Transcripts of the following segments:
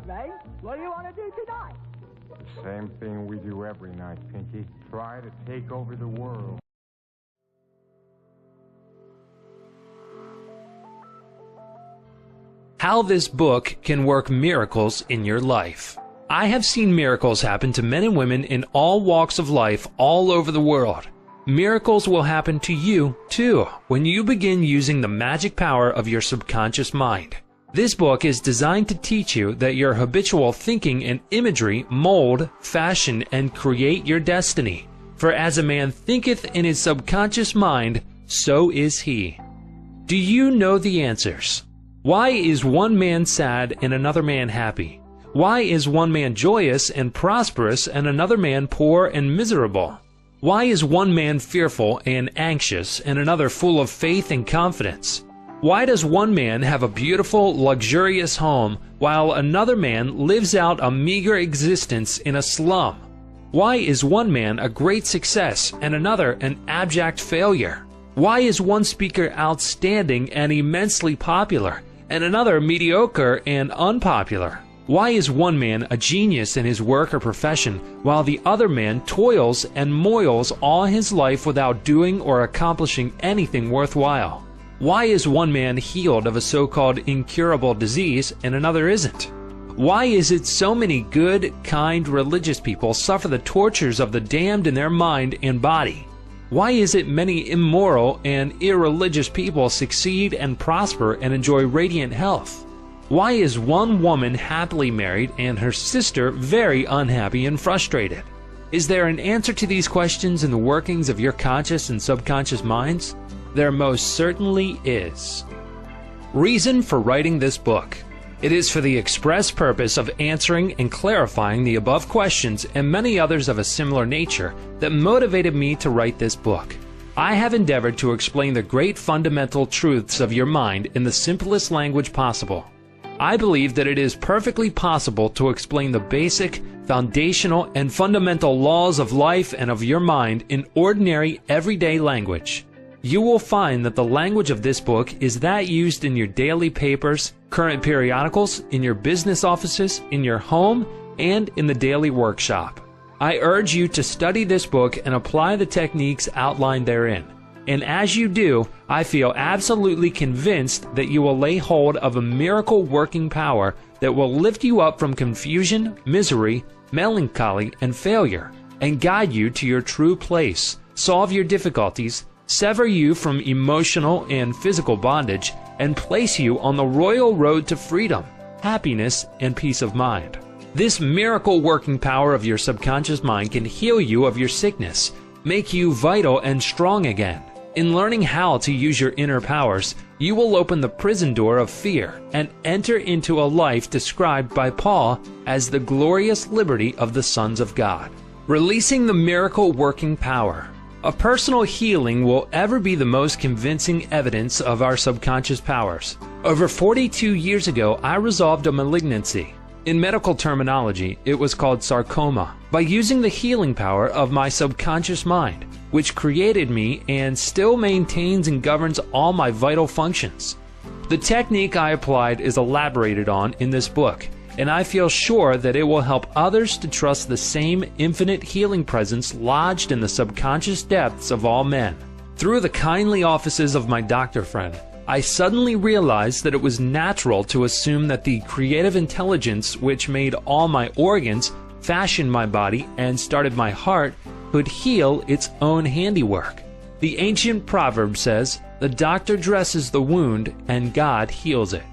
May. What do you want to do tonight? The same thing we do every night, Pinky. Try to take over the world. How this book can work miracles in your life. I have seen miracles happen to men and women in all walks of life all over the world. Miracles will happen to you, too, when you begin using the magic power of your subconscious mind. This book is designed to teach you that your habitual thinking and imagery mold, fashion, and create your destiny. For as a man thinketh in his subconscious mind, so is he. Do you know the answers? Why is one man sad and another man happy? Why is one man joyous and prosperous and another man poor and miserable? Why is one man fearful and anxious and another full of faith and confidence? Why does one man have a beautiful, luxurious home while another man lives out a meager existence in a slum? Why is one man a great success and another an abject failure? Why is one speaker outstanding and immensely popular and another mediocre and unpopular? Why is one man a genius in his work or profession while the other man toils and moils all his life without doing or accomplishing anything worthwhile? Why is one man healed of a so-called incurable disease and another isn't? Why is it so many good, kind, religious people suffer the tortures of the damned in their mind and body? Why is it many immoral and irreligious people succeed and prosper and enjoy radiant health? Why is one woman happily married and her sister very unhappy and frustrated? Is there an answer to these questions in the workings of your conscious and subconscious minds? There most certainly is. Reason for writing this book. It is for the express purpose of answering and clarifying the above questions and many others of a similar nature that motivated me to write this book. I have endeavored to explain the great fundamental truths of your mind in the simplest language possible. I believe that it is perfectly possible to explain the basic, foundational, and fundamental laws of life and of your mind in ordinary, everyday language. You will find that the language of this book is that used in your daily papers, current periodicals, in your business offices, in your home, and in the daily workshop. I urge you to study this book and apply the techniques outlined therein. And as you do, I feel absolutely convinced that you will lay hold of a miracle-working power that will lift you up from confusion, misery, melancholy, and failure, and guide you to your true place, solve your difficulties, sever you from emotional and physical bondage, and place you on the royal road to freedom, happiness, and peace of mind. This miracle-working power of your subconscious mind can heal you of your sickness, make you vital and strong again. In learning how to use your inner powers, you will open the prison door of fear and enter into a life described by Paul as the glorious liberty of the sons of God. Releasing the miracle-working power. A personal healing will ever be the most convincing evidence of our subconscious powers. Over 42 years ago, I resolved a malignancy. In medical terminology, it was called sarcoma, by using the healing power of my subconscious mind, which created me and still maintains and governs all my vital functions. The technique I applied is elaborated on in this book, and I feel sure that it will help others to trust the same infinite healing presence lodged in the subconscious depths of all men. Through the kindly offices of my doctor friend, I suddenly realized that it was natural to assume that the creative intelligence which made all my organs, fashioned my body, and started my heart could heal its own handiwork. The ancient proverb says, "The doctor dresses the wound and God heals it."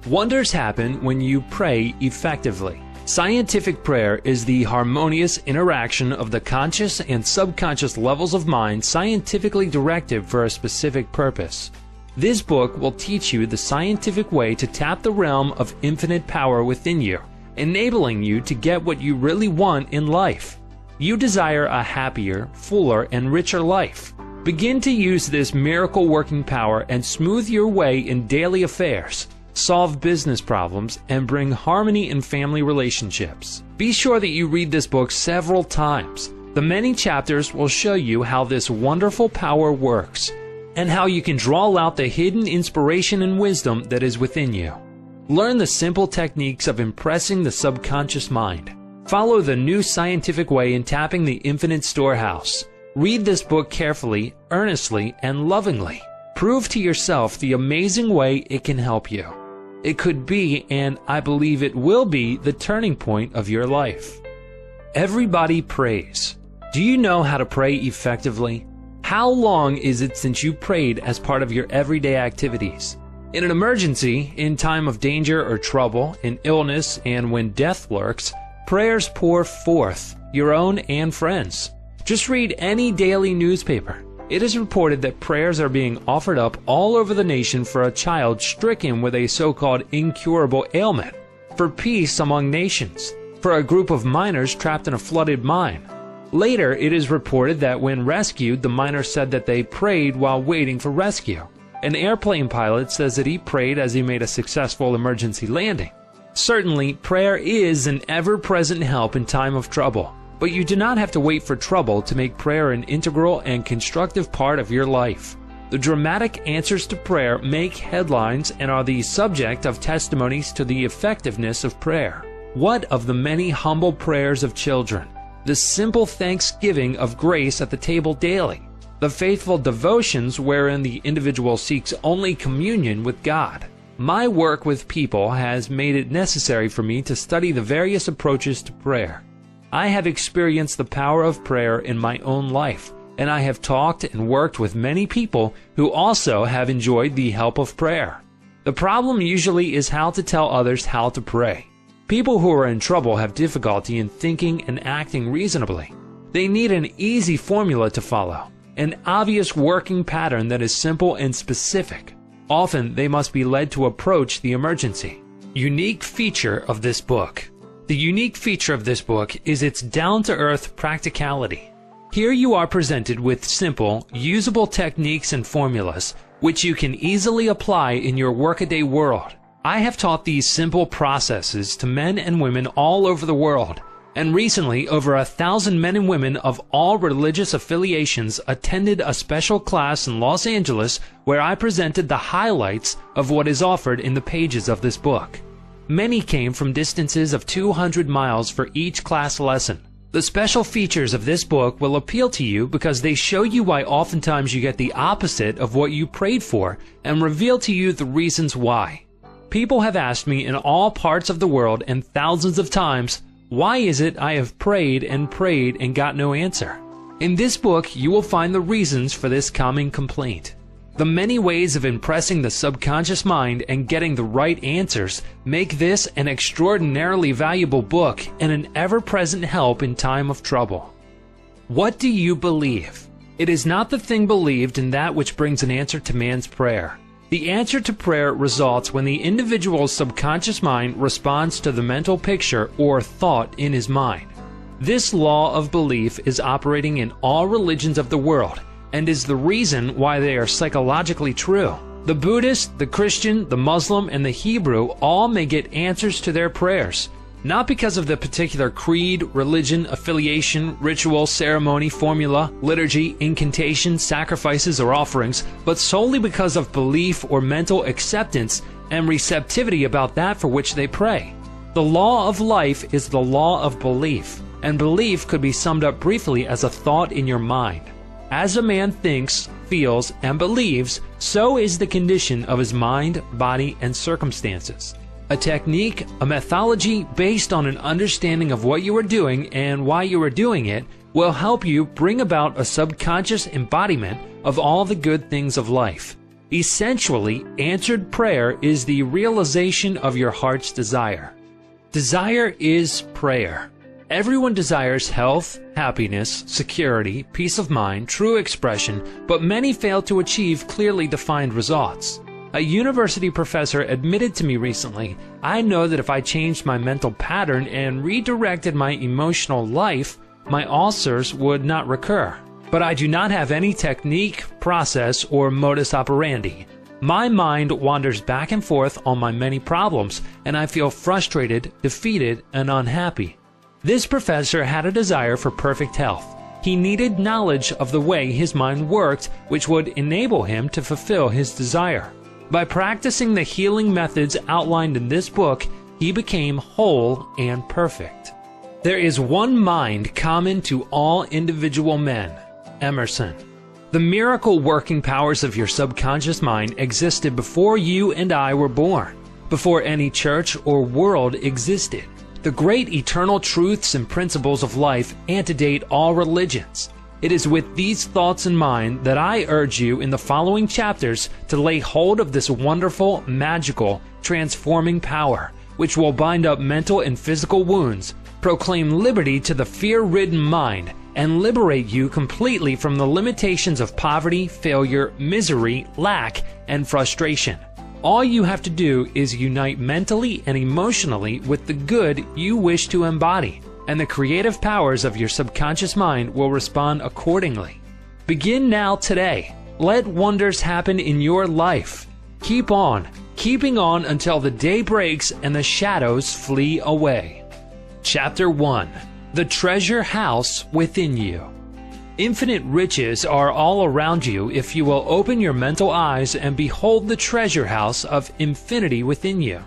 Wonders happen when you pray effectively. Scientific prayer is the harmonious interaction of the conscious and subconscious levels of mind scientifically directed for a specific purpose. This book will teach you the scientific way to tap the realm of infinite power within you, enabling you to get what you really want in life. You desire a happier, fuller, and richer life. Begin to use this miracle-working power and smooth your way in daily affairs, solve business problems, and bring harmony in family relationships. Be sure that you read this book several times. The many chapters will show you how this wonderful power works, and how you can draw out the hidden inspiration and wisdom that is within you. Learn the simple techniques of impressing the subconscious mind. Follow the new scientific way in tapping the infinite storehouse. Read this book carefully, earnestly, and lovingly. Prove to yourself the amazing way it can help you. It could be, and I believe it will be, the turning point of your life. Everybody prays. Do you know how to pray effectively? How long is it since you prayed as part of your everyday activities? In an emergency, in time of danger or trouble, in illness, and when death lurks, prayers pour forth, your own and friends. Just read any daily newspaper. It is reported that prayers are being offered up all over the nation for a child stricken with a so-called incurable ailment, for peace among nations, for a group of miners trapped in a flooded mine. Later, it is reported that when rescued, the miners said that they prayed while waiting for rescue. An airplane pilot says that he prayed as he made a successful emergency landing. Certainly, prayer is an ever-present help in time of trouble. But you do not have to wait for trouble to make prayer an integral and constructive part of your life. The dramatic answers to prayer make headlines and are the subject of testimonies to the effectiveness of prayer. What of the many humble prayers of children? The simple thanksgiving of grace at the table daily? The faithful devotions wherein the individual seeks only communion with God? My work with people has made it necessary for me to study the various approaches to prayer. I have experienced the power of prayer in my own life, and I have talked and worked with many people who also have enjoyed the help of prayer. The problem usually is how to tell others how to pray. People who are in trouble have difficulty in thinking and acting reasonably. They need an easy formula to follow, an obvious working pattern that is simple and specific. Often they must be led to approach the emergency. Unique feature of this book. The unique feature of this book is its down-to-earth practicality. Here you are presented with simple, usable techniques and formulas which you can easily apply in your workaday world. I have taught these simple processes to men and women all over the world, and recently over 1,000 men and women of all religious affiliations attended a special class in Los Angeles where I presented the highlights of what is offered in the pages of this book. Many came from distances of 200 miles for each class lesson. The special features of this book will appeal to you because they show you why oftentimes you get the opposite of what you prayed for and reveal to you the reasons why. People have asked me in all parts of the world and thousands of times, why is it I have prayed and got no answer? In this book, you will find the reasons for this common complaint. The many ways of impressing the subconscious mind and getting the right answers make this an extraordinarily valuable book and an ever-present help in time of trouble. What do you believe? It is not the thing believed in that which brings an answer to man's prayer. The answer to prayer results when the individual's subconscious mind responds to the mental picture or thought in his mind. This law of belief is operating in all religions of the world and is the reason why they are psychologically true. The Buddhist, the Christian, the Muslim, and the Hebrew all may get answers to their prayers, not because of the particular creed, religion, affiliation, ritual, ceremony, formula, liturgy, incantation, sacrifices, or offerings, but solely because of belief or mental acceptance and receptivity about that for which they pray. The law of life is the law of belief, and belief could be summed up briefly as a thought in your mind. As a man thinks, feels, and believes, so is the condition of his mind, body, and circumstances. A technique, a methodology based on an understanding of what you are doing and why you are doing it will help you bring about a subconscious embodiment of all the good things of life. Essentially, answered prayer is the realization of your heart's desire. Desire is prayer. Everyone desires health, happiness, security, peace of mind, true expression, but many fail to achieve clearly defined results. A university professor admitted to me recently, I know that if I changed my mental pattern and redirected my emotional life, my ulcers would not recur. But I do not have any technique, process, or modus operandi. My mind wanders back and forth on my many problems, and I feel frustrated, defeated, and unhappy. This professor had a desire for perfect health. He needed knowledge of the way his mind worked, which would enable him to fulfill his desire. By practicing the healing methods outlined in this book, he became whole and perfect. There is one mind common to all individual men. Emerson. The miracle-working powers of your subconscious mind existed before you and I were born, before any church or world existed. The great eternal truths and principles of life antedate all religions. It is with these thoughts in mind that I urge you in the following chapters to lay hold of this wonderful, magical, transforming power, which will bind up mental and physical wounds, proclaim liberty to the fear-ridden mind, and liberate you completely from the limitations of poverty, failure, misery, lack, and frustration. All you have to do is unite mentally and emotionally with the good you wish to embody, and the creative powers of your subconscious mind will respond accordingly. Begin now today. Let wonders happen in your life. Keep on, keeping on until the day breaks and the shadows flee away. Chapter 1. The Treasure House Within You. Infinite riches are all around you if you will open your mental eyes and behold the treasure house of infinity within you.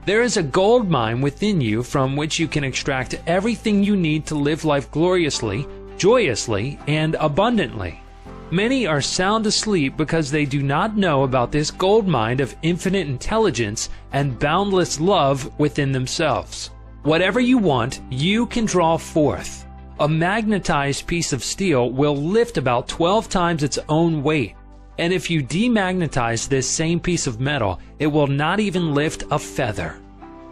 There is a gold mine within you from which you can extract everything you need to live life gloriously, joyously, and abundantly. Many are sound asleep because they do not know about this gold mine of infinite intelligence and boundless love within themselves. Whatever you want, you can draw forth. A magnetized piece of steel will lift about 12 times its own weight. And if you demagnetize this same piece of metal, it will not even lift a feather.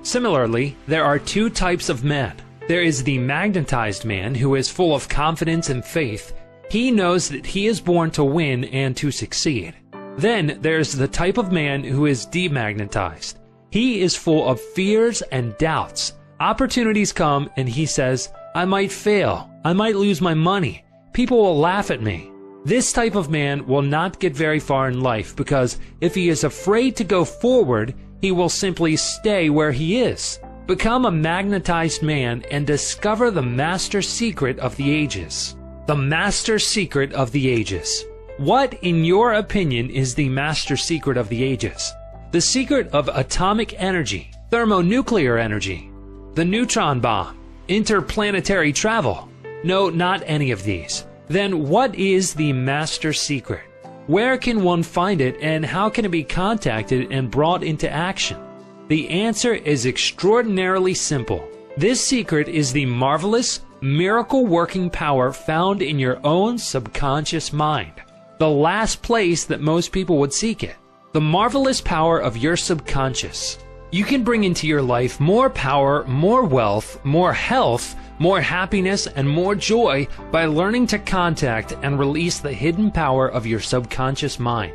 Similarly, there are two types of men. There is the magnetized man who is full of confidence and faith. He knows that he is born to win and to succeed. Then there's the type of man who is demagnetized. He is full of fears and doubts. Opportunities come and he says, I might fail. I might lose my money. People will laugh at me. This type of man will not get very far in life because if he is afraid to go forward, he will simply stay where he is. Become a magnetized man and discover the master secret of the ages. The master secret of the ages. What, in your opinion, is the master secret of the ages? The secret of atomic energy, thermonuclear energy, the neutron bomb, interplanetary travel? No, not any of these. Then what is the master secret? Where can one find it and how can it be contacted and brought into action? The answer is extraordinarily simple. This secret is the marvelous, miracle-working power found in your own subconscious mind. The last place that most people would seek it. The marvelous power of your subconscious. You can bring into your life more power, more wealth, more health, more happiness, and more joy by learning to contact and release the hidden power of your subconscious mind.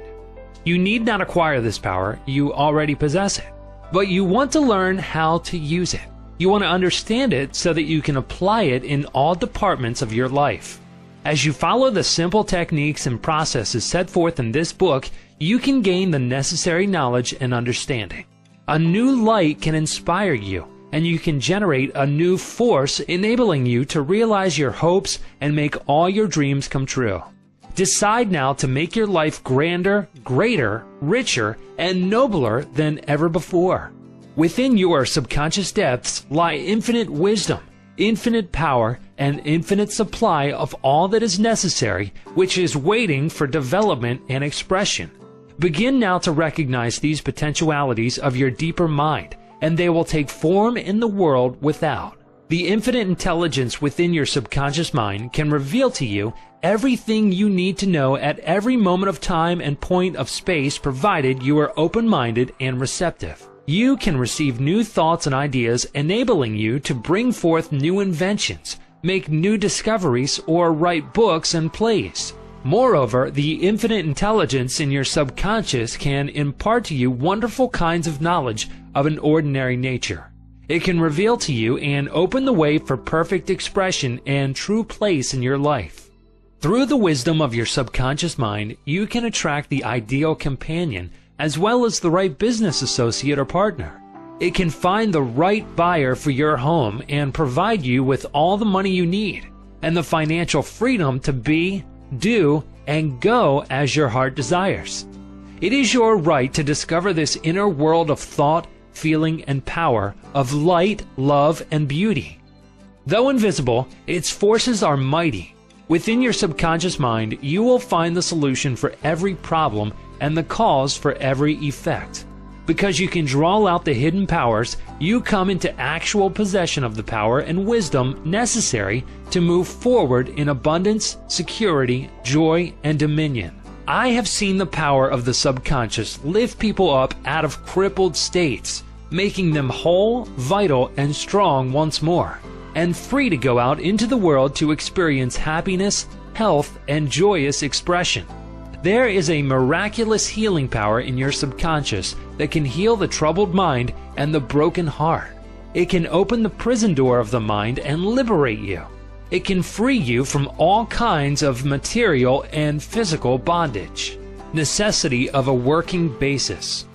You need not acquire this power, you already possess it. But you want to learn how to use it. You want to understand it so that you can apply it in all departments of your life. As you follow the simple techniques and processes set forth in this book, you can gain the necessary knowledge and understanding. A new light can inspire you, and you can generate a new force enabling you to realize your hopes and make all your dreams come true. Decide now to make your life grander, greater, richer, and nobler than ever before. Within your subconscious depths lie infinite wisdom, infinite power, and infinite supply of all that is necessary, which is waiting for development and expression. Begin now to recognize these potentialities of your deeper mind, and they will take form in the world without. The infinite intelligence within your subconscious mind can reveal to you everything you need to know at every moment of time and point of space, provided you are open-minded and receptive. You can receive new thoughts and ideas, enabling you to bring forth new inventions, make new discoveries, or write books and plays. Moreover, the infinite intelligence in your subconscious can impart to you wonderful kinds of knowledge of an ordinary nature. It can reveal to you and open the way for perfect expression and true place in your life. Through the wisdom of your subconscious mind, you can attract the ideal companion as well as the right business associate or partner. It can find the right buyer for your home and provide you with all the money you need and the financial freedom to be, do, and go as your heart desires. It is your right to discover this inner world of thought, feeling, and power, of light, love, and beauty. Though invisible, its forces are mighty. Within your subconscious mind, you will find the solution for every problem and the cause for every effect. Because you can draw out the hidden powers, you come into actual possession of the power and wisdom necessary to move forward in abundance, security, joy, and dominion. I have seen the power of the subconscious lift people up out of crippled states, making them whole, vital, and strong once more, and free to go out into the world to experience happiness, health, and joyous expression. There is a miraculous healing power in your subconscious that can heal the troubled mind and the broken heart. It can open the prison door of the mind and liberate you. It can free you from all kinds of material and physical bondage. Necessity of a working basis.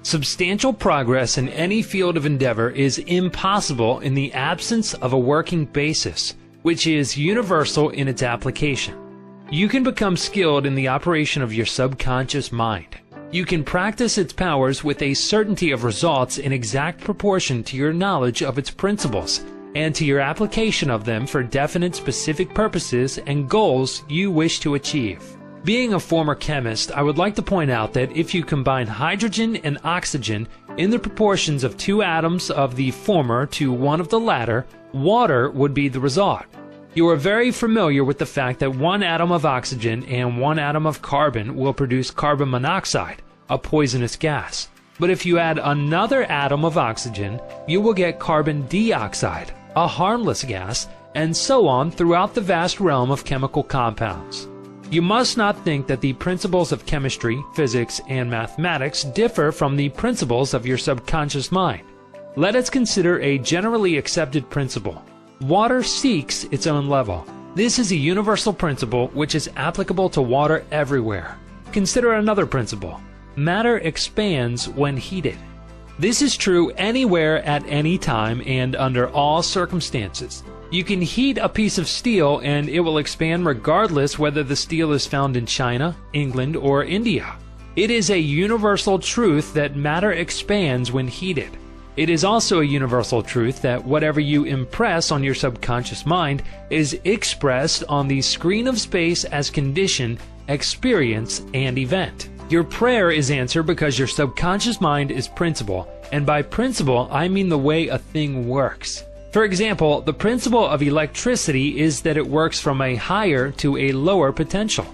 Substantial progress in any field of endeavor is impossible in the absence of a working basis, which is universal in its application. You can become skilled in the operation of your subconscious mind. You can practice its powers with a certainty of results in exact proportion to your knowledge of its principles and to your application of them for definite specific purposes and goals you wish to achieve. Being a former chemist, I would like to point out that if you combine hydrogen and oxygen in the proportions of 2 atoms of the former to 1 of the latter, water would be the result. You are very familiar with the fact that 1 atom of oxygen and 1 atom of carbon will produce carbon monoxide, a poisonous gas. But if you add another atom of oxygen, you will get carbon dioxide, a harmless gas, and so on throughout the vast realm of chemical compounds. You must not think that the principles of chemistry, physics, and mathematics differ from the principles of your subconscious mind. Let us consider a generally accepted principle. Water seeks its own level. This is a universal principle which is applicable to water everywhere. Consider another principle. Matter expands when heated. This is true anywhere at any time and under all circumstances. You can heat a piece of steel and it will expand regardless whether the steel is found in China, England, or India. It is a universal truth that matter expands when heated. It is also a universal truth that whatever you impress on your subconscious mind is expressed on the screen of space as condition, experience, and event. Your prayer is answered because your subconscious mind is principle, and by principle I mean the way a thing works. For example, the principle of electricity is that it works from a higher to a lower potential.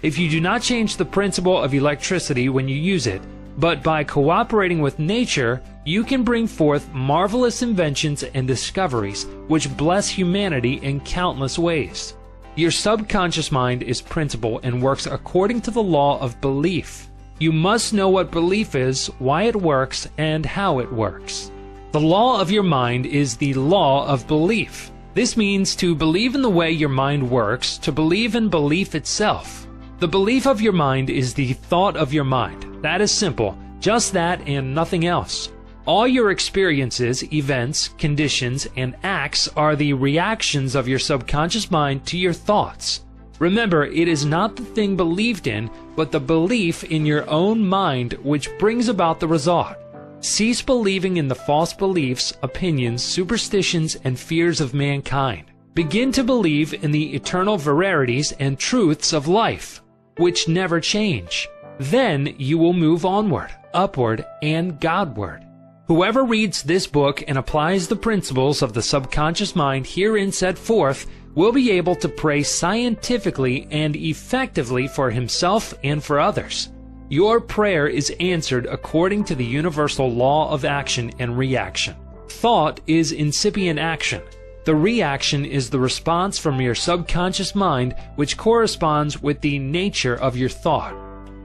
If you do not change the principle of electricity when you use it, but by cooperating with nature, you can bring forth marvelous inventions and discoveries which bless humanity in countless ways. Your subconscious mind is principle and works according to the law of belief. You must know what belief is, why it works, and how it works. The law of your mind is the law of belief. This means to believe in the way your mind works, to believe in belief itself. The belief of your mind is the thought of your mind. That is simple, just that and nothing else. All your experiences, events, conditions, and acts are the reactions of your subconscious mind to your thoughts. Remember, it is not the thing believed in, but the belief in your own mind which brings about the result. Cease believing in the false beliefs, opinions, superstitions, and fears of mankind. Begin to believe in the eternal verities and truths of life, which never change. Then you will move onward, upward, and Godward. Whoever reads this book and applies the principles of the subconscious mind herein set forth will be able to pray scientifically and effectively for himself and for others. Your prayer is answered according to the universal law of action and reaction. Thought is incipient action. The reaction is the response from your subconscious mind which corresponds with the nature of your thought.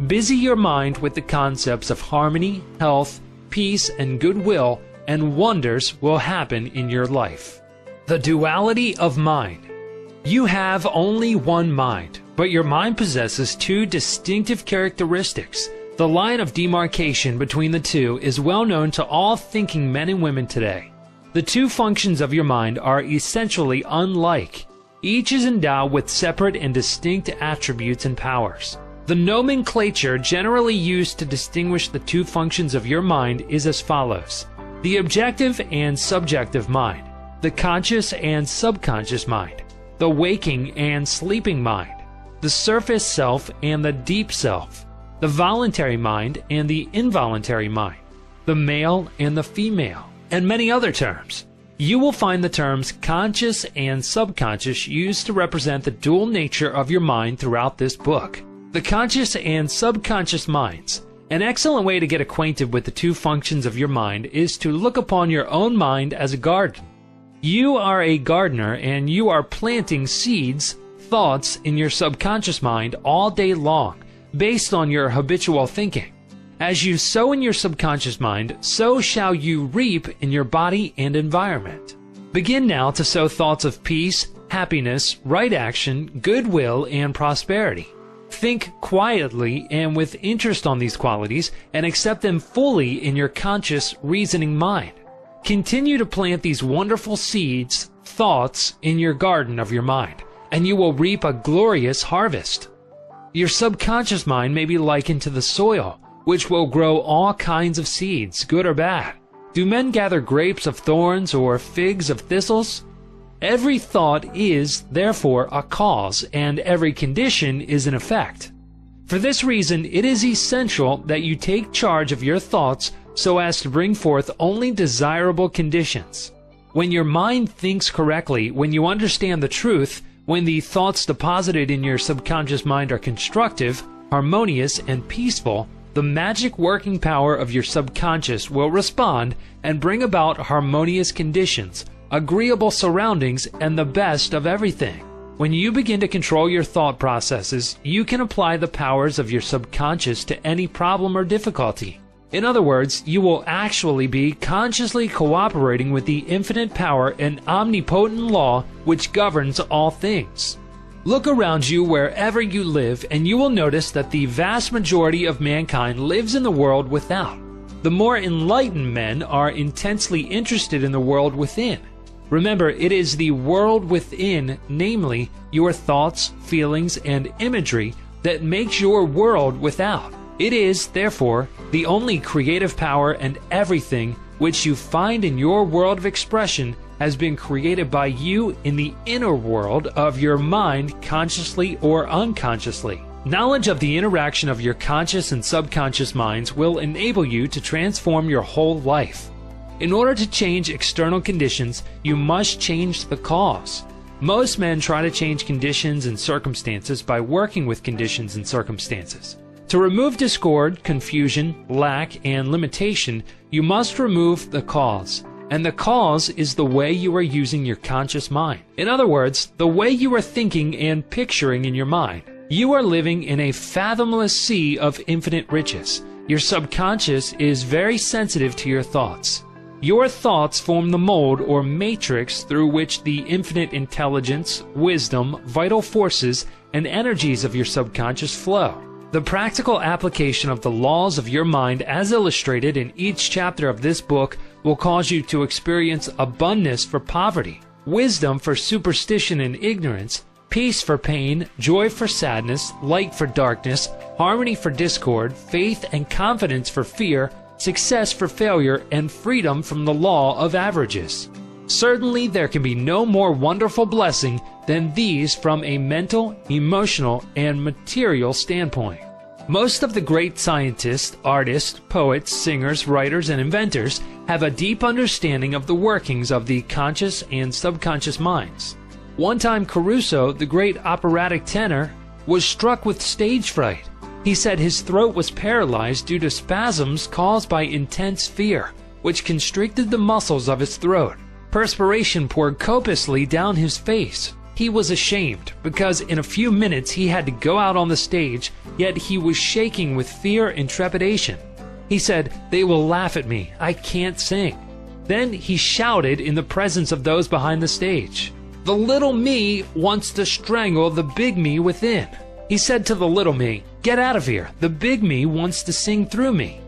Busy your mind with the concepts of harmony, health, peace, and goodwill, and wonders will happen in your life. The duality of mind. You have only one mind, but your mind possesses 2 distinctive characteristics. The line of demarcation between the 2 is well known to all thinking men and women today. The 2 functions of your mind are essentially unlike. Each is endowed with separate and distinct attributes and powers. The nomenclature generally used to distinguish the two functions of your mind is as follows: the objective and subjective mind, the conscious and subconscious mind, the waking and sleeping mind, the surface self and the deep self, the voluntary mind and the involuntary mind, the male and the female, and many other terms. You will find the terms conscious and subconscious used to represent the dual nature of your mind throughout this book. The conscious and subconscious minds. An excellent way to get acquainted with the two functions of your mind is to look upon your own mind as a garden. You are a gardener and you are planting seeds, thoughts in your subconscious mind all day long, based on your habitual thinking. As you sow in your subconscious mind, so shall you reap in your body and environment. Begin now to sow thoughts of peace, happiness, right action, goodwill, and prosperity. Think quietly and with interest on these qualities and accept them fully in your conscious, reasoning mind. Continue to plant these wonderful seeds, thoughts, in your garden of your mind, and you will reap a glorious harvest. Your subconscious mind may be likened to the soil, which will grow all kinds of seeds, good or bad. Do men gather grapes of thorns or figs of thistles? Every thought is, therefore, a cause, and every condition is an effect. For this reason, it is essential that you take charge of your thoughts so as to bring forth only desirable conditions. When your mind thinks correctly, when you understand the truth, when the thoughts deposited in your subconscious mind are constructive, harmonious, and peaceful, the magic working power of your subconscious will respond and bring about harmonious conditions, agreeable surroundings, and the best of everything. When you begin to control your thought processes, you can apply the powers of your subconscious to any problem or difficulty. In other words, you will actually be consciously cooperating with the infinite power and omnipotent law which governs all things. Look around you wherever you live, and you will notice that the vast majority of mankind lives in the world without. The more enlightened men are intensely interested in the world within. Remember, it is the world within, namely your thoughts, feelings, and imagery, that makes your world without. It is, therefore, the only creative power, and everything which you find in your world of expression has been created by you in the inner world of your mind, consciously or unconsciously. Knowledge of the interaction of your conscious and subconscious minds will enable you to transform your whole life. In order to change external conditions, you must change the cause. Most men try to change conditions and circumstances by working with conditions and circumstances. To remove discord, confusion, lack, and limitation, you must remove the cause. And the cause is the way you are using your conscious mind. In other words, the way you are thinking and picturing in your mind. You are living in a fathomless sea of infinite riches. Your subconscious is very sensitive to your thoughts. Your thoughts form the mold or matrix through which the infinite intelligence, wisdom, vital forces, and energies of your subconscious flow. The practical application of the laws of your mind as illustrated in each chapter of this book will cause you to experience abundance for poverty, wisdom for superstition and ignorance, peace for pain, joy for sadness, light for darkness, harmony for discord, faith and confidence for fear, success for failure, and freedom from the law of averages. Certainly there can be no more wonderful blessing than these from a mental, emotional, and material standpoint. Most of the great scientists, artists, poets, singers, writers, and inventors have a deep understanding of the workings of the conscious and subconscious minds. One time Caruso, the great operatic tenor, was struck with stage fright. He said his throat was paralyzed due to spasms caused by intense fear, which constricted the muscles of his throat. Perspiration poured copiously down his face. He was ashamed because in a few minutes he had to go out on the stage, yet he was shaking with fear and trepidation. He said, "They will laugh at me. I can't sing." Then he shouted in the presence of those behind the stage, "The little me wants to strangle the big me within." He said to the little me, "Get out of here. The big me wants to sing through me."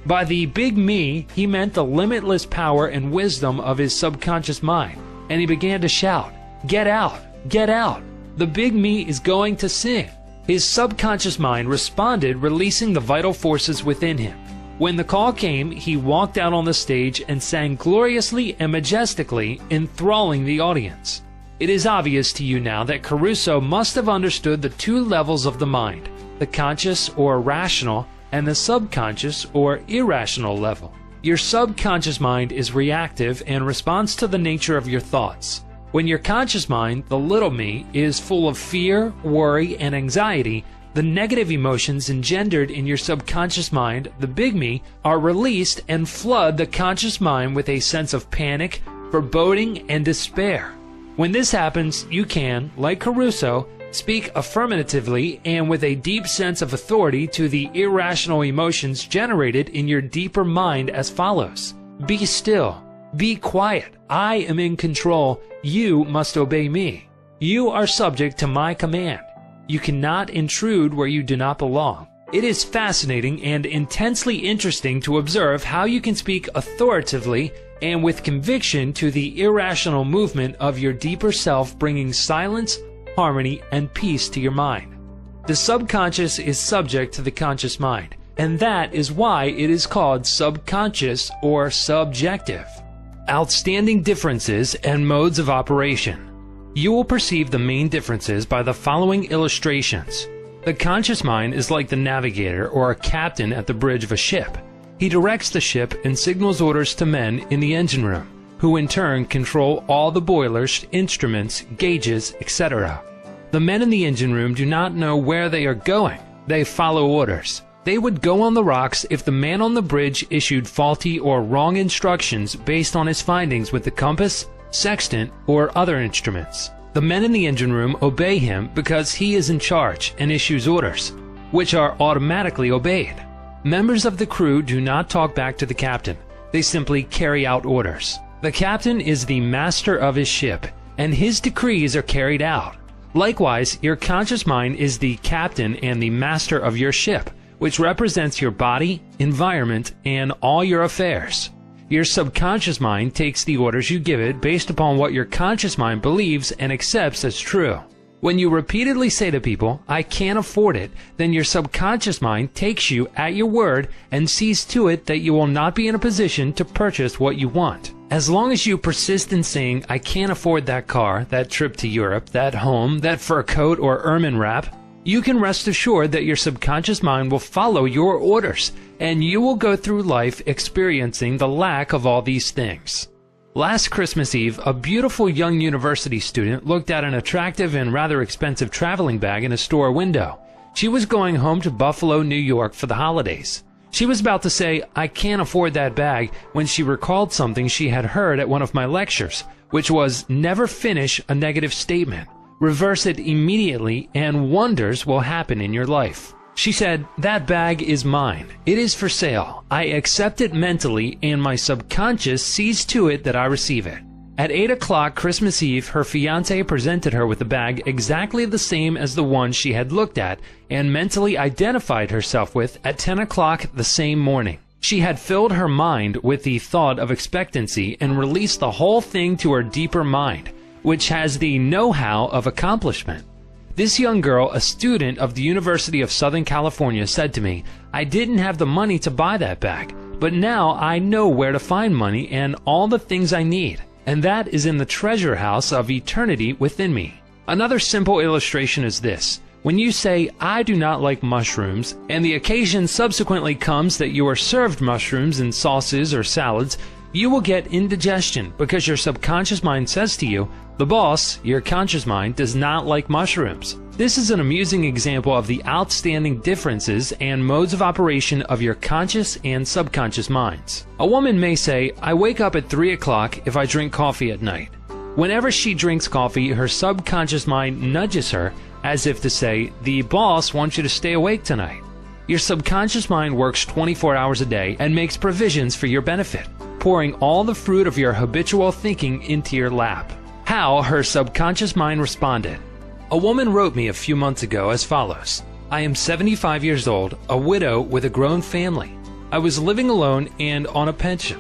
By the big me, he meant the limitless power and wisdom of his subconscious mind, and he began to shout, "Get out! Get out! The big me is going to sing." His subconscious mind responded, releasing the vital forces within him. When the call came, he walked out on the stage and sang gloriously and majestically, enthralling the audience. It is obvious to you now that Caruso must have understood the two levels of the mind, the conscious or rational and the subconscious or irrational level. Your subconscious mind is reactive and responds to the nature of your thoughts. When your conscious mind, the little me, is full of fear, worry, and anxiety, the negative emotions engendered in your subconscious mind, the big me, are released and flood the conscious mind with a sense of panic, foreboding, and despair. When this happens, you can, like Caruso, speak affirmatively and with a deep sense of authority to the irrational emotions generated in your deeper mind as follows. Be still. Be quiet. I am in control. You must obey me. You are subject to my command. You cannot intrude where you do not belong. It is fascinating and intensely interesting to observe how you can speak authoritatively and with conviction to the irrational movement of your deeper self, bringing silence, harmony, and peace to your mind. The subconscious is subject to the conscious mind, and that is why it is called subconscious or subjective. Outstanding differences and modes of operation. You will perceive the main differences by the following illustrations. The conscious mind is like the navigator or a captain at the bridge of a ship. He directs the ship and signals orders to men in the engine room, who in turn control all the boilers, instruments, gauges, etc. The men in the engine room do not know where they are going. They follow orders. They would go on the rocks if the man on the bridge issued faulty or wrong instructions based on his findings with the compass, sextant, or other instruments. The men in the engine room obey him because he is in charge and issues orders, which are automatically obeyed. Members of the crew do not talk back to the captain. They simply carry out orders. The captain is the master of his ship, and his decrees are carried out. Likewise, your conscious mind is the captain and the master of your ship, which represents your body, environment, and all your affairs. Your subconscious mind takes the orders you give it based upon what your conscious mind believes and accepts as true. When you repeatedly say to people, "I can't afford it," then your subconscious mind takes you at your word and sees to it that you will not be in a position to purchase what you want. As long as you persist in saying, "I can't afford that car, that trip to Europe, that home, that fur coat or ermine wrap," you can rest assured that your subconscious mind will follow your orders, and you will go through life experiencing the lack of all these things. Last Christmas Eve, a beautiful young university student looked at an attractive and rather expensive traveling bag in a store window. She was going home to Buffalo, New York for the holidays. She was about to say, "I can't afford that bag," when she recalled something she had heard at one of my lectures, which was, never finish a negative statement. Reverse it immediately and wonders will happen in your life. She said, "That bag is mine. It is for sale. I accept it mentally and my subconscious sees to it that I receive it." At 8 o'clock Christmas Eve, her fiancé presented her with a bag exactly the same as the one she had looked at and mentally identified herself with at 10 o'clock the same morning. She had filled her mind with the thought of expectancy and released the whole thing to her deeper mind, which has the know-how of accomplishment. This young girl, a student of the University of Southern California, said to me, "I didn't have the money to buy that bag, but now I know where to find money and all the things I need, and that is in the treasure house of eternity within me." Another simple illustration is this. When you say, "I do not like mushrooms," and the occasion subsequently comes that you are served mushrooms in sauces or salads, you will get indigestion because your subconscious mind says to you, the boss, your conscious mind, does not like mushrooms. This is an amusing example of the outstanding differences and modes of operation of your conscious and subconscious minds. A woman may say, "I wake up at 3 o'clock if I drink coffee at night." Whenever she drinks coffee, her subconscious mind nudges her as if to say, "The boss wants you to stay awake tonight." Your subconscious mind works 24 hours a day and makes provisions for your benefit, pouring all the fruit of your habitual thinking into your lap. How her subconscious mind responded. A woman wrote me a few months ago as follows. "I am 75 years old, a widow with a grown family. I was living alone and on a pension.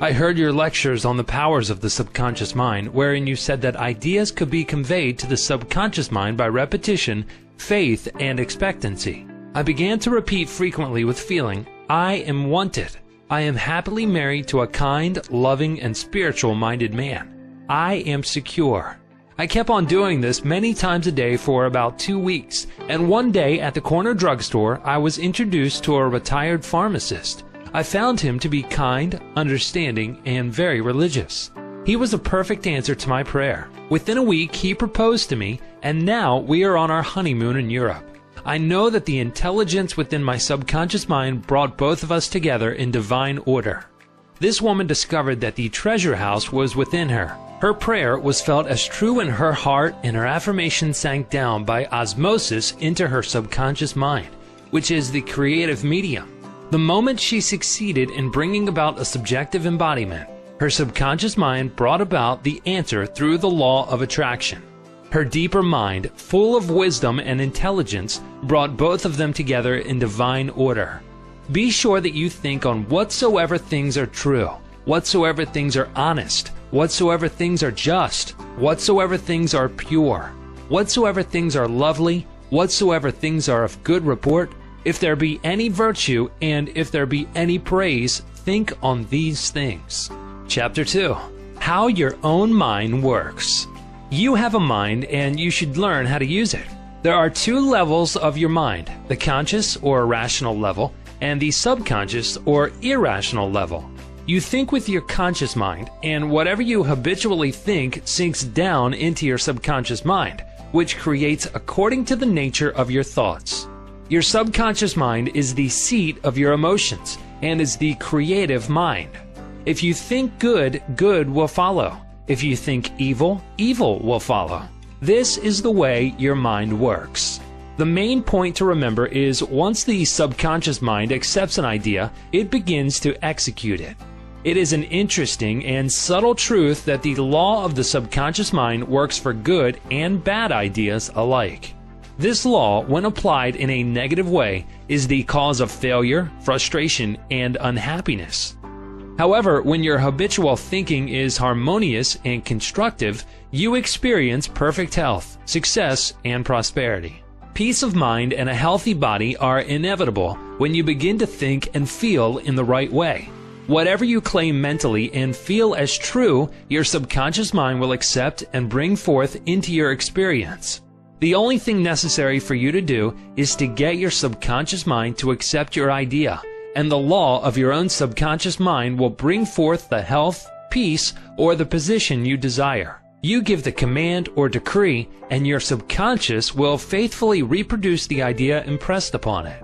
I heard your lectures on the powers of the subconscious mind, wherein you said that ideas could be conveyed to the subconscious mind by repetition faith, and expectancy. I began to repeat frequently with feeling, I am wanted. I am happily married to a kind, loving, and spiritual-minded man. I am secure. I kept on doing this many times a day for about 2 weeks, and one day at the corner drugstore, I was introduced to a retired pharmacist. I found him to be kind, understanding, and very religious. He was a perfect answer to my prayer. Within a week, he proposed to me, and now we are on our honeymoon in Europe. I know that the intelligence within my subconscious mind brought both of us together in divine order. This woman discovered that the treasure house was within her. Her prayer was felt as true in her heart, and her affirmation sank down by osmosis into her subconscious mind, which is the creative medium. The moment she succeeded in bringing about a subjective embodiment, her subconscious mind brought about the answer through the law of attraction. Her deeper mind, full of wisdom and intelligence, brought both of them together in divine order. Be sure that you think on whatsoever things are true, whatsoever things are honest, whatsoever things are just, whatsoever things are pure, whatsoever things are lovely, whatsoever things are of good report, if there be any virtue, and if there be any praise, think on these things. Chapter 2. How your own mind works. You have a mind, and you should learn how to use it. There are 2 levels of your mind, the conscious or rational level, and the subconscious or irrational level. You think with your conscious mind, and whatever you habitually think sinks down into your subconscious mind, which creates according to the nature of your thoughts. Your subconscious mind is the seat of your emotions and is the creative mind. If you think good, good will follow. If you think evil, evil will follow. This is the way your mind works. The main point to remember is once the subconscious mind accepts an idea, it begins to execute it. It is an interesting and subtle truth that the law of the subconscious mind works for good and bad ideas alike. This law, when applied in a negative way, is the cause of failure, frustration, and unhappiness. However, when your habitual thinking is harmonious and constructive, you experience perfect health, success, and prosperity. Peace of mind and a healthy body are inevitable when you begin to think and feel in the right way. Whatever you claim mentally and feel as true, your subconscious mind will accept and bring forth into your experience. The only thing necessary for you to do is to get your subconscious mind to accept your idea, and the law of your own subconscious mind will bring forth the health, peace, or the position you desire. You give the command or decree, and your subconscious will faithfully reproduce the idea impressed upon it.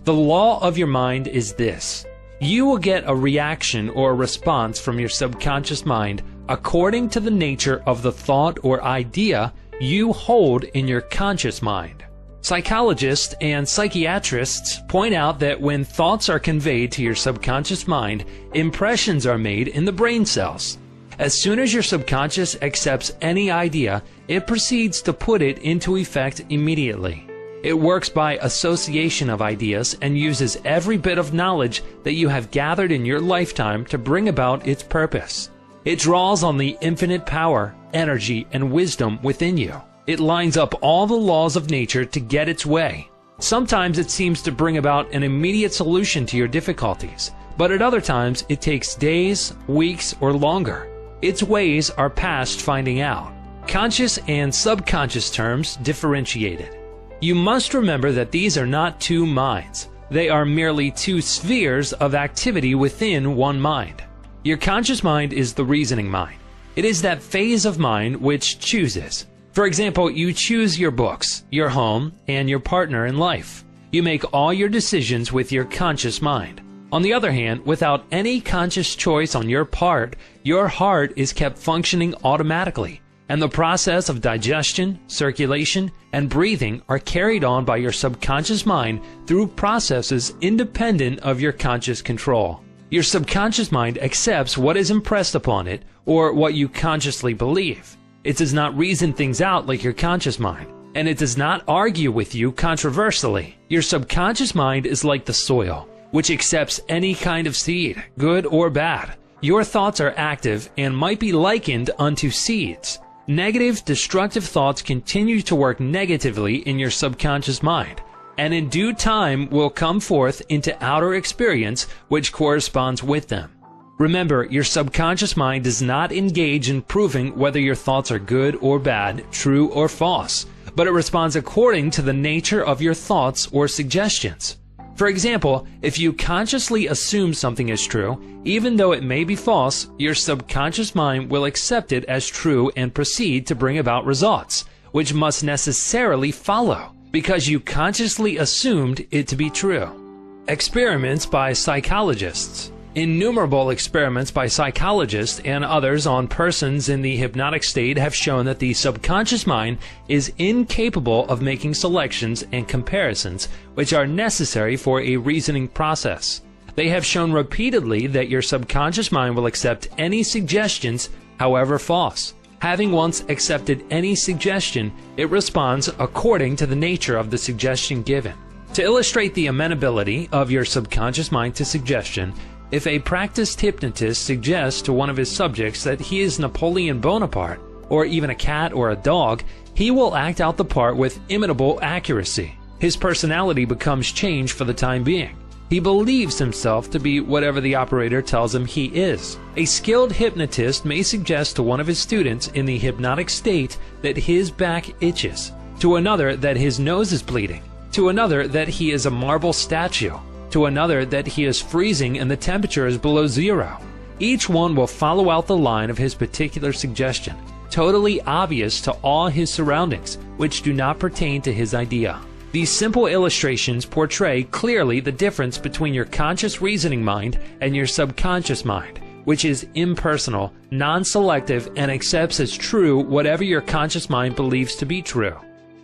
The law of your mind is this. You will get a reaction or response from your subconscious mind according to the nature of the thought or idea you hold in your conscious mind. Psychologists and psychiatrists point out that when thoughts are conveyed to your subconscious mind, impressions are made in the brain cells. As soon as your subconscious accepts any idea, it proceeds to put it into effect immediately. It works by association of ideas and uses every bit of knowledge that you have gathered in your lifetime to bring about its purpose. It draws on the infinite power, energy, and wisdom within you. It lines up all the laws of nature to get its way. Sometimes it seems to bring about an immediate solution to your difficulties, but at other times it takes days, weeks, or longer. Its ways are past finding out. Conscious and subconscious terms differentiated. You must remember that these are not 2 minds. They are merely 2 spheres of activity within one mind. Your conscious mind is the reasoning mind. It is that phase of mind which chooses. For example, you choose your books, your home, and your partner in life. You make all your decisions with your conscious mind. On the other hand, without any conscious choice on your part, your heart is kept functioning automatically, and the process of digestion, circulation, and breathing are carried on by your subconscious mind through processes independent of your conscious control. Your subconscious mind accepts what is impressed upon it, or what you consciously believe. It does not reason things out like your conscious mind, and it does not argue with you controversially. Your subconscious mind is like the soil, which accepts any kind of seed, good or bad. Your thoughts are active and might be likened unto seeds. Negative, destructive thoughts continue to work negatively in your subconscious mind, and in due time will come forth into outer experience which corresponds with them. Remember, your subconscious mind does not engage in proving whether your thoughts are good or bad, true or false, but it responds according to the nature of your thoughts or suggestions. For example, if you consciously assume something is true, even though it may be false, your subconscious mind will accept it as true and proceed to bring about results, which must necessarily follow, because you consciously assumed it to be true. Experiments by psychologists. Innumerable experiments by psychologists and others on persons in the hypnotic state have shown that the subconscious mind is incapable of making selections and comparisons which are necessary for a reasoning process. They have shown repeatedly that your subconscious mind will accept any suggestions, however false. Having once accepted any suggestion, it responds according to the nature of the suggestion given. To illustrate the amenability of your subconscious mind to suggestion, if a practiced hypnotist suggests to one of his subjects that he is Napoleon Bonaparte, or even a cat or a dog, he will act out the part with imitable accuracy. His personality becomes changed for the time being. He believes himself to be whatever the operator tells him he is. A skilled hypnotist may suggest to one of his students in the hypnotic state that his back itches, to another that his nose is bleeding, to another that he is a marble statue, to another that he is freezing and the temperature is below zero. Each one will follow out the line of his particular suggestion, totally obvious to all his surroundings, which do not pertain to his idea. These simple illustrations portray clearly the difference between your conscious reasoning mind and your subconscious mind, which is impersonal, non-selective, and accepts as true whatever your conscious mind believes to be true.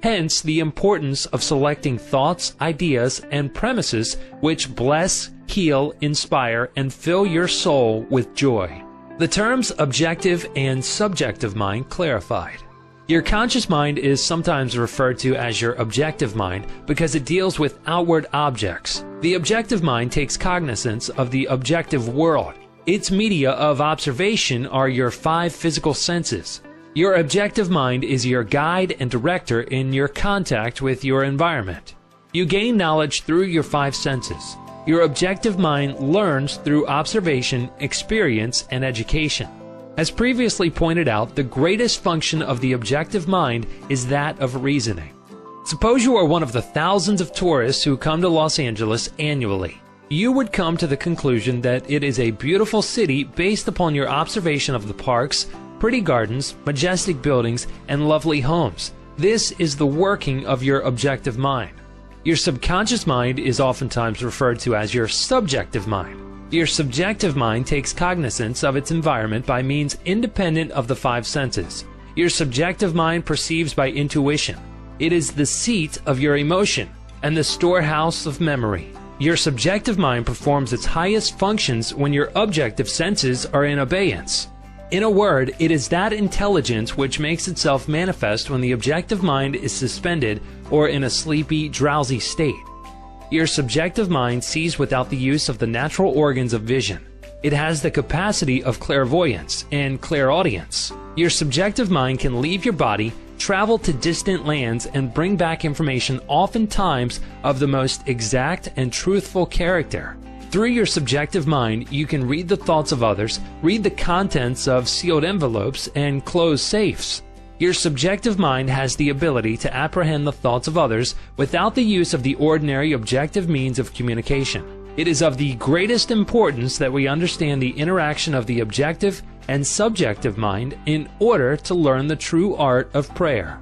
Hence, the importance of selecting thoughts, ideas, and premises which bless, heal, inspire, and fill your soul with joy. The terms objective and subjective mind clarified. Your conscious mind is sometimes referred to as your objective mind because it deals with outward objects. The objective mind takes cognizance of the objective world. Its media of observation are your 5 physical senses. Your objective mind is your guide and director in your contact with your environment. You gain knowledge through your 5 senses. Your objective mind learns through observation, experience, and education. As previously pointed out, the greatest function of the objective mind is that of reasoning. Suppose you are one of the thousands of tourists who come to Los Angeles annually. You would come to the conclusion that it is a beautiful city based upon your observation of the parks, pretty gardens, majestic buildings, and lovely homes. This is the working of your objective mind. Your subconscious mind is oftentimes referred to as your subjective mind. Your subjective mind takes cognizance of its environment by means independent of the 5 senses. Your subjective mind perceives by intuition. It is the seat of your emotion and the storehouse of memory. Your subjective mind performs its highest functions when your objective senses are in abeyance. In a word, it is that intelligence which makes itself manifest when the objective mind is suspended or in a sleepy, drowsy state. Your subjective mind sees without the use of the natural organs of vision. It has the capacity of clairvoyance and clairaudience. Your subjective mind can leave your body, travel to distant lands, and bring back information oftentimes of the most exact and truthful character. Through your subjective mind, you can read the thoughts of others, read the contents of sealed envelopes, and close safes. Your subjective mind has the ability to apprehend the thoughts of others without the use of the ordinary objective means of communication. It is of the greatest importance that we understand the interaction of the objective and subjective mind in order to learn the true art of prayer.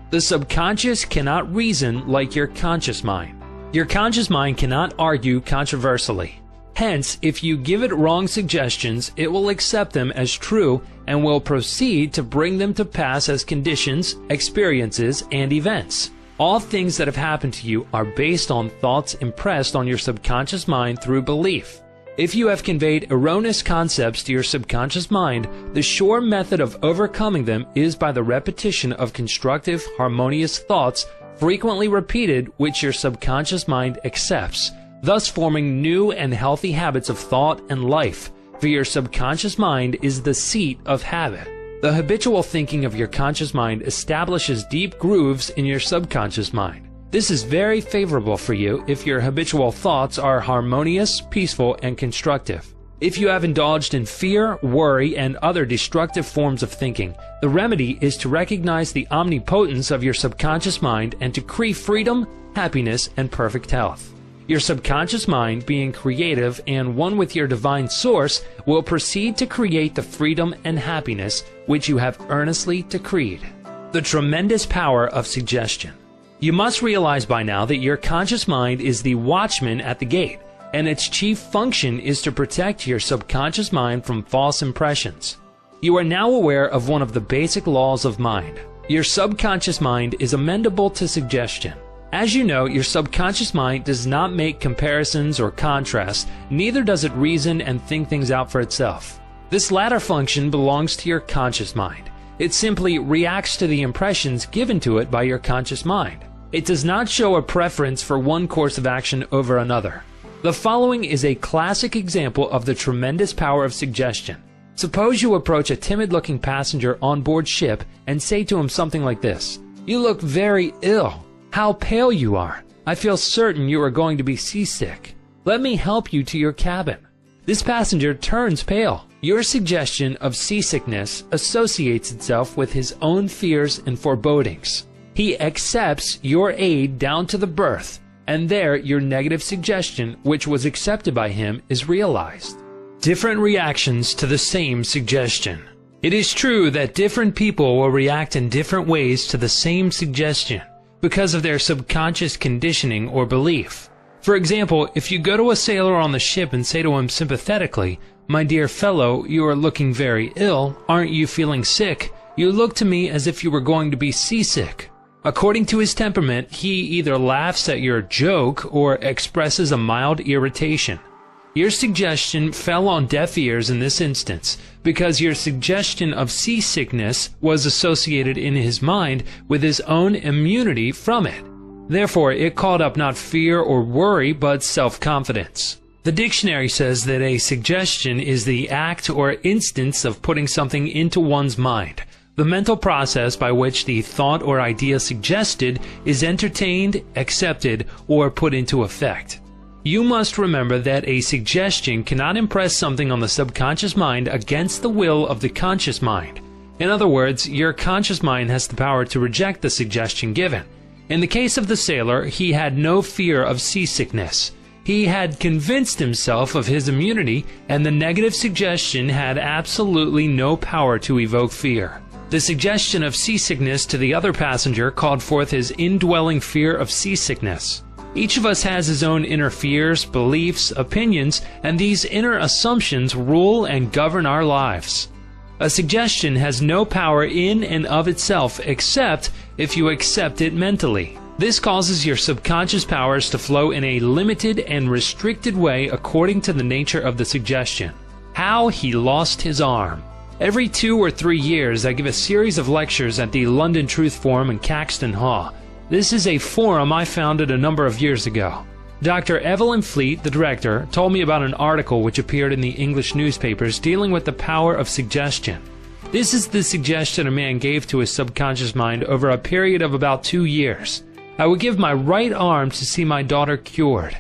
The subconscious cannot reason like your conscious mind. Your conscious mind cannot argue controversially. Hence, if you give it wrong suggestions, it will accept them as true and will proceed to bring them to pass as conditions, experiences, and events. All things that have happened to you are based on thoughts impressed on your subconscious mind through belief. If you have conveyed erroneous concepts to your subconscious mind, the sure method of overcoming them is by the repetition of constructive, harmonious thoughts frequently repeated which your subconscious mind accepts, thus forming new and healthy habits of thought and life, for your subconscious mind is the seat of habit. The habitual thinking of your conscious mind establishes deep grooves in your subconscious mind. This is very favorable for you if your habitual thoughts are harmonious, peaceful, and constructive. If you have indulged in fear, worry, and other destructive forms of thinking, the remedy is to recognize the omnipotence of your subconscious mind and decree freedom, happiness, and perfect health. Your subconscious mind, being creative and one with your divine source, will proceed to create the freedom and happiness which you have earnestly decreed. The tremendous power of suggestion. You must realize by now that your conscious mind is the watchman at the gate, and its chief function is to protect your subconscious mind from false impressions. You are now aware of one of the basic laws of mind. Your subconscious mind is amenable to suggestion. As you know, your subconscious mind does not make comparisons or contrasts, neither does it reason and think things out for itself. This latter function belongs to your conscious mind. It simply reacts to the impressions given to it by your conscious mind. It does not show a preference for one course of action over another. The following is a classic example of the tremendous power of suggestion. Suppose you approach a timid-looking passenger on board ship and say to him something like this: "You look very ill. How pale you are. I feel certain you are going to be seasick. Let me help you to your cabin." This passenger turns pale. Your suggestion of seasickness associates itself with his own fears and forebodings. He accepts your aid down to the berth, and there your negative suggestion, which was accepted by him, is realized. Different reactions to the same suggestion. It is true that different people will react in different ways to the same suggestion because of their subconscious conditioning or belief. For example, if you go to a sailor on the ship and say to him sympathetically, "My dear fellow, you are looking very ill. Aren't you feeling sick? You look to me as if you were going to be seasick." According to his temperament, he either laughs at your joke or expresses a mild irritation. Your suggestion fell on deaf ears in this instance because your suggestion of seasickness was associated in his mind with his own immunity from it. Therefore, it called up not fear or worry, but self-confidence. The dictionary says that a suggestion is the act or instance of putting something into one's mind, the mental process by which the thought or idea suggested is entertained, accepted, or put into effect. You must remember that a suggestion cannot impress something on the subconscious mind against the will of the conscious mind. In other words, your conscious mind has the power to reject the suggestion given. In the case of the sailor, he had no fear of seasickness. He had convinced himself of his immunity, and the negative suggestion had absolutely no power to evoke fear. The suggestion of seasickness to the other passenger called forth his indwelling fear of seasickness. Each of us has his own inner fears, beliefs, opinions, and these inner assumptions rule and govern our lives. A suggestion has no power in and of itself except if you accept it mentally. This causes your subconscious powers to flow in a limited and restricted way according to the nature of the suggestion. How he lost his arm. Every 2 or 3 years, I give a series of lectures at the London Truth Forum in Caxton Hall. This is a forum I founded a number of years ago. Dr. Evelyn Fleet, the director, told me about an article which appeared in the English newspapers dealing with the power of suggestion. This is the suggestion a man gave to his subconscious mind over a period of about 2 years. I would give my right arm to see my daughter cured.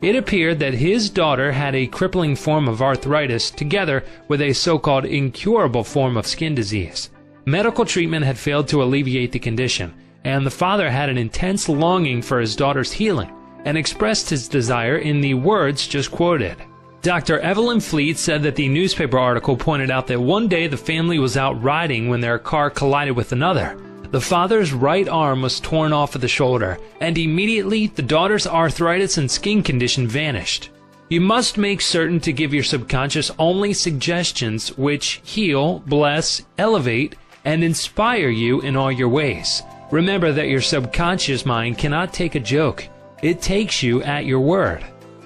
It appeared that his daughter had a crippling form of arthritis together with a so-called incurable form of skin disease. Medical treatment had failed to alleviate the condition, and the father had an intense longing for his daughter's healing and expressed his desire in the words just quoted. Dr. Evelyn Fleet said that the newspaper article pointed out that one day the family was out riding when their car collided with another. The father's right arm was torn off at the shoulder, and immediately the daughter's arthritis and skin condition vanished. You must make certain to give your subconscious only suggestions which heal, bless, elevate, and inspire you in all your ways. Remember that your subconscious mind cannot take a joke. It takes you at your word.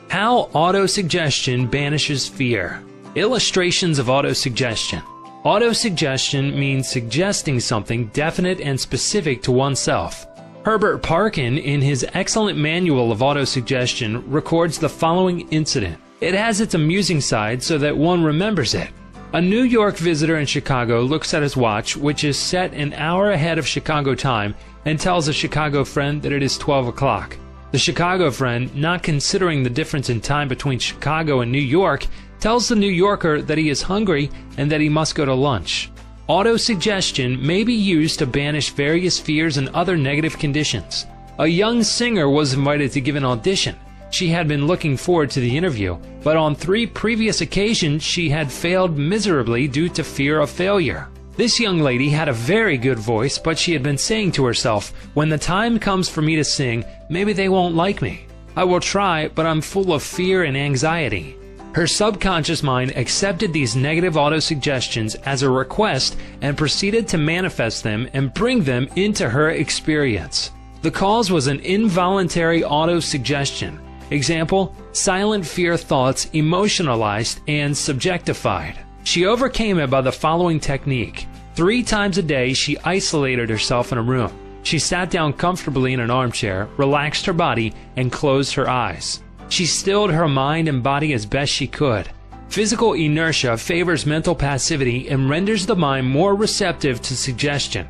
How autosuggestion banishes fear. Illustrations of autosuggestion. Autosuggestion means suggesting something definite and specific to oneself. Herbert Parkin, in his excellent manual of autosuggestion, records the following incident. It has its amusing side so that one remembers it. A New York visitor in Chicago looks at his watch, which is set an hour ahead of Chicago time, and tells a Chicago friend that it is 12 o'clock. The Chicago friend, not considering the difference in time between Chicago and New York, tells the New Yorker that he is hungry and that he must go to lunch. Autosuggestion may be used to banish various fears and other negative conditions. A young singer was invited to give an audition. She had been looking forward to the interview, but on 3 previous occasions she had failed miserably due to fear of failure. This young lady had a very good voice, but she had been saying to herself, when the time comes for me to sing, maybe they won't like me. I will try, but I'm full of fear and anxiety. Her subconscious mind accepted these negative autosuggestions as a request and proceeded to manifest them and bring them into her experience. The cause was an involuntary autosuggestion. Example, silent fear thoughts emotionalized and subjectified. She overcame it by the following technique. 3 times a day, she isolated herself in a room. She sat down comfortably in an armchair, relaxed her body, and closed her eyes. She stilled her mind and body as best she could. Physical inertia favors mental passivity and renders the mind more receptive to suggestion.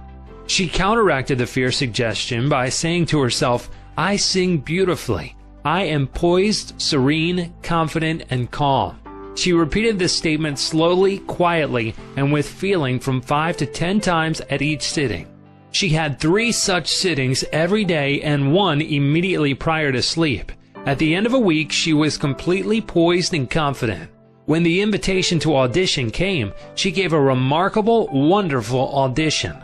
She counteracted the fear suggestion by saying to herself, I sing beautifully. I am poised, serene, confident, and calm. She repeated this statement slowly, quietly, and with feeling from 5 to 10 times at each sitting. She had 3 such sittings every day and 1 immediately prior to sleep. At the end of a week, she was completely poised and confident. When the invitation to audition came, she gave a remarkable, wonderful audition.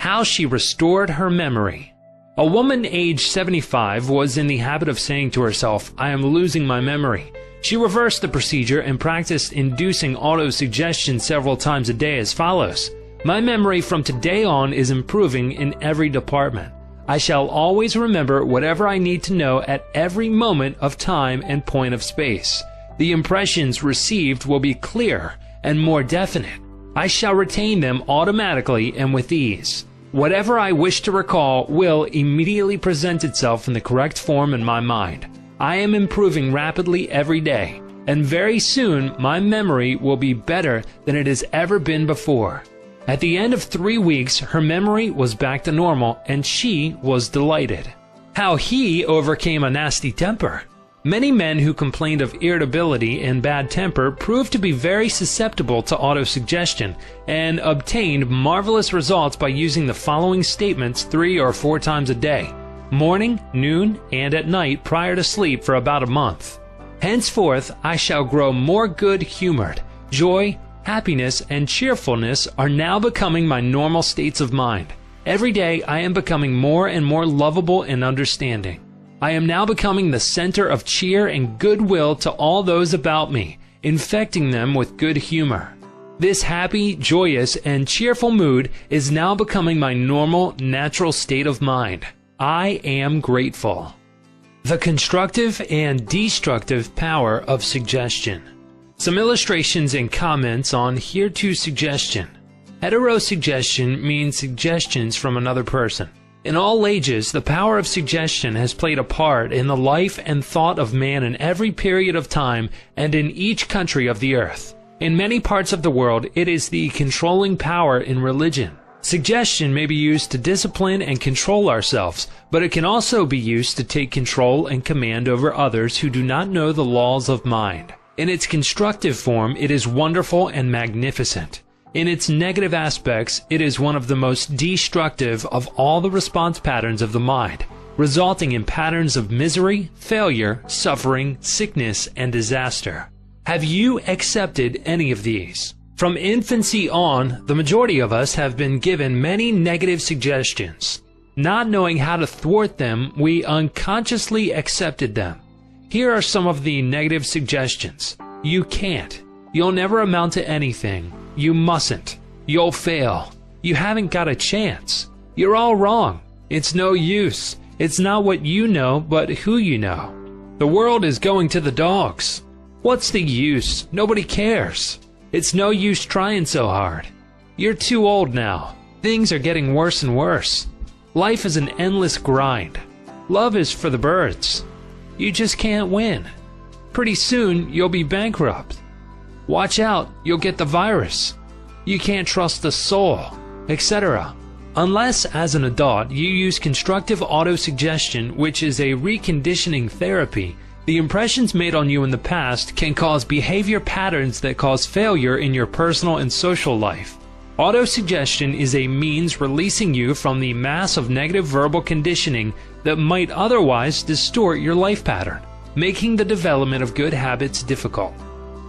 How she restored her memory. A woman aged 75 was in the habit of saying to herself, I am losing my memory. She reversed the procedure and practiced inducing autosuggestion several times a day as follows. My memory from today on is improving in every department. I shall always remember whatever I need to know at every moment of time and point of space. The impressions received will be clearer and more definite. I shall retain them automatically and with ease. Whatever I wish to recall will immediately present itself in the correct form in my mind. I am improving rapidly every day, and very soon my memory will be better than it has ever been before. At the end of 3 weeks, her memory was back to normal, and she was delighted. How he overcame a nasty temper. Many men who complained of irritability and bad temper proved to be very susceptible to autosuggestion and obtained marvelous results by using the following statements 3 or 4 times a day, morning, noon, and at night prior to sleep for about a month. Henceforth, I shall grow more good-humored. Joy, happiness, and cheerfulness are now becoming my normal states of mind. Every day, I am becoming more and more lovable and understanding. I am now becoming the center of cheer and goodwill to all those about me, infecting them with good humor. This happy, joyous, and cheerful mood is now becoming my normal, natural state of mind. I am grateful. The constructive and destructive power of suggestion. Some illustrations and comments on hereto suggestion. Heterosuggestion means suggestions from another person. In all ages, the power of suggestion has played a part in the life and thought of man in every period of time and in each country of the earth. In many parts of the world, it is the controlling power in religion. Suggestion may be used to discipline and control ourselves, but it can also be used to take control and command over others who do not know the laws of mind. In its constructive form, it is wonderful and magnificent. In its negative aspects, it is one of the most destructive of all the response patterns of the mind, resulting in patterns of misery, failure, suffering, sickness, and disaster. Have you accepted any of these? From infancy on, the majority of us have been given many negative suggestions. Not knowing how to thwart them, we unconsciously accepted them. Here are some of the negative suggestions. You can't. You'll never amount to anything. You mustn't. You'll fail. You haven't got a chance. You're all wrong. It's no use. It's not what you know, but who you know. The world is going to the dogs. What's the use? Nobody cares. It's no use trying so hard. You're too old now. Things are getting worse and worse. Life is an endless grind. Love is for the birds. You just can't win. Pretty soon, you'll be bankrupt. Watch out, you'll get the virus. You can't trust the soul, etc. Unless, as an adult, you use constructive autosuggestion, which is a reconditioning therapy, the impressions made on you in the past can cause behavior patterns that cause failure in your personal and social life. Autosuggestion is a means releasing you from the mass of negative verbal conditioning that might otherwise distort your life pattern, making the development of good habits difficult.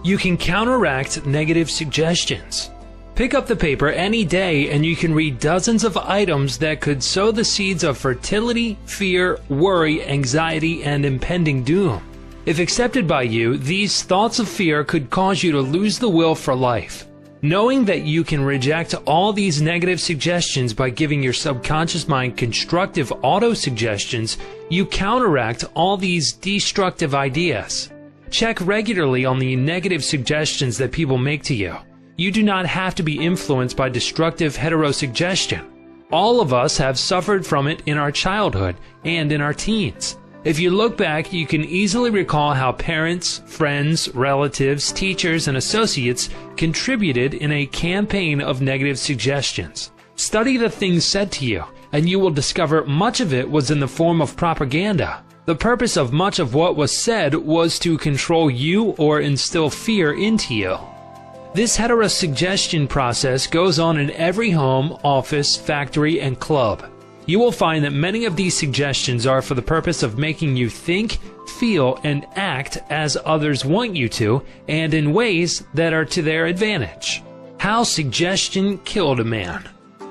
You can counteract negative suggestions. Pick up the paper any day and you can read dozens of items that could sow the seeds of fertility, fear, worry, anxiety, and impending doom. If accepted by you, these thoughts of fear could cause you to lose the will for life. Knowing that you can reject all these negative suggestions by giving your subconscious mind constructive auto-suggestions, you counteract all these destructive ideas. Check regularly on the negative suggestions that people make to you. You do not have to be influenced by destructive heterosuggestion. All of us have suffered from it in our childhood and in our teens. If you look back, you can easily recall how parents, friends, relatives, teachers, and associates contributed in a campaign of negative suggestions. Study the things said to you, and you will discover much of it was in the form of propaganda. The purpose of much of what was said was to control you or instill fear into you. This heterosuggestion process goes on in every home, office, factory, and club. You will find that many of these suggestions are for the purpose of making you think, feel, and act as others want you to, and in ways that are to their advantage. How suggestion killed a man.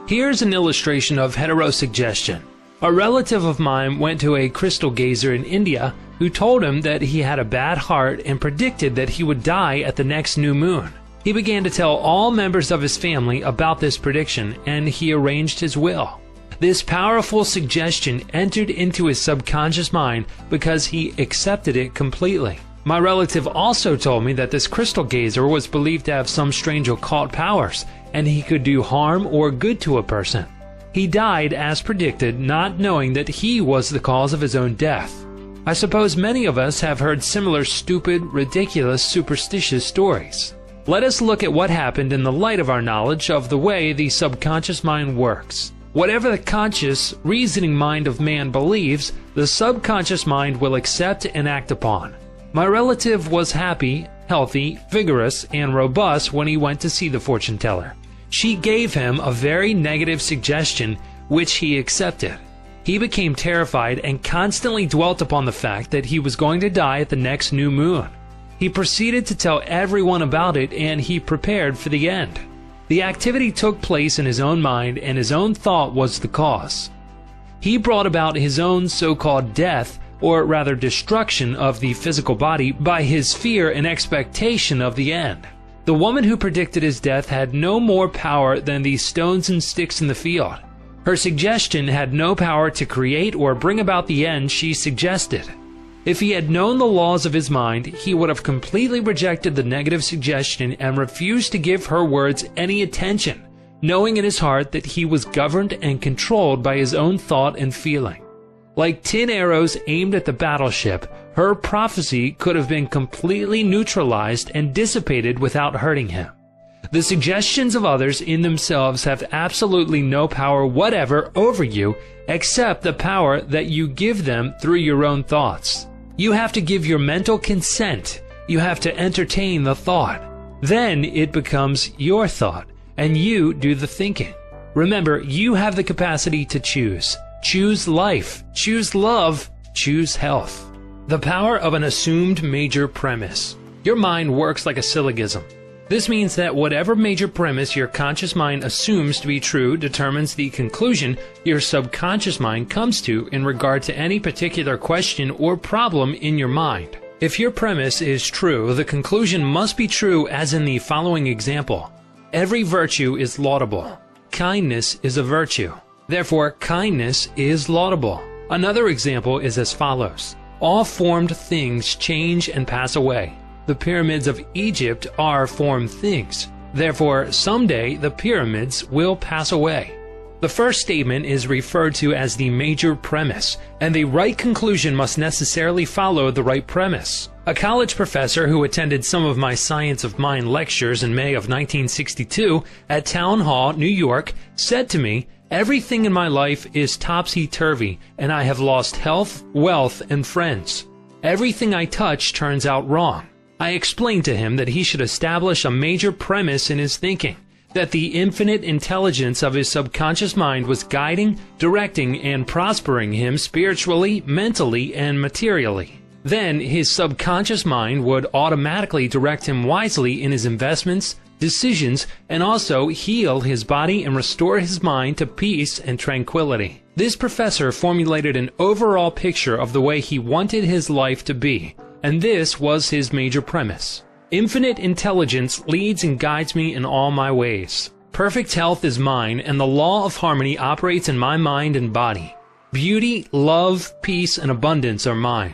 Here's an illustration of heterosuggestion. A relative of mine went to a crystal gazer in India who told him that he had a bad heart and predicted that he would die at the next new moon. He began to tell all members of his family about this prediction, and he arranged his will. This powerful suggestion entered into his subconscious mind because he accepted it completely. My relative also told me that this crystal gazer was believed to have some strange occult powers, and he could do harm or good to a person. He died as predicted, not knowing that he was the cause of his own death. I suppose many of us have heard similar stupid, ridiculous, superstitious stories. Let us look at what happened in the light of our knowledge of the way the subconscious mind works. Whatever the conscious, reasoning mind of man believes, the subconscious mind will accept and act upon. My relative was happy, healthy, vigorous, and robust when he went to see the fortune teller. She gave him a very negative suggestion, which he accepted. He became terrified and constantly dwelt upon the fact that he was going to die at the next new moon. He proceeded to tell everyone about it, and he prepared for the end. The activity took place in his own mind, and his own thought was the cause. He brought about his own so-called death, or rather destruction of the physical body, by his fear and expectation of the end. The woman who predicted his death had no more power than the stones and sticks in the field. Her suggestion had no power to create or bring about the end she suggested. If he had known the laws of his mind, he would have completely rejected the negative suggestion and refused to give her words any attention, knowing in his heart that he was governed and controlled by his own thought and feeling. Like tin arrows aimed at the battleship, her prophecy could have been completely neutralized and dissipated without hurting him. The suggestions of others in themselves have absolutely no power whatever over you except the power that you give them through your own thoughts. You have to give your mental consent. You have to entertain the thought. Then it becomes your thought, and you do the thinking. Remember, you have the capacity to choose. Choose life. Choose love. Choose health. The power of an assumed major premise. Your mind works like a syllogism. This means that whatever major premise your conscious mind assumes to be true determines the conclusion your subconscious mind comes to in regard to any particular question or problem in your mind. If your premise is true, the conclusion must be true, as in the following example. Every virtue is laudable. Kindness is a virtue. Therefore, kindness is laudable. Another example is as follows. All formed things change and pass away. The pyramids of Egypt are formed things. Therefore, someday the pyramids will pass away. The first statement is referred to as the major premise, and the right conclusion must necessarily follow the right premise. A college professor who attended some of my Science of Mind lectures in May of 1962 at Town Hall, New York, said to me, "Everything in my life is topsy-turvy, and I have lost health, wealth, and friends. Everything I touch turns out wrong." I explained to him that he should establish a major premise in his thinking, that the infinite intelligence of his subconscious mind was guiding, directing, and prospering him spiritually, mentally, and materially. Then his subconscious mind would automatically direct him wisely in his investments, decisions, and also heal his body and restore his mind to peace and tranquility. This professor formulated an overall picture of the way he wanted his life to be, and this was his major premise. Infinite intelligence leads and guides me in all my ways. Perfect health is mine, and the law of harmony operates in my mind and body. Beauty, love, peace, and abundance are mine.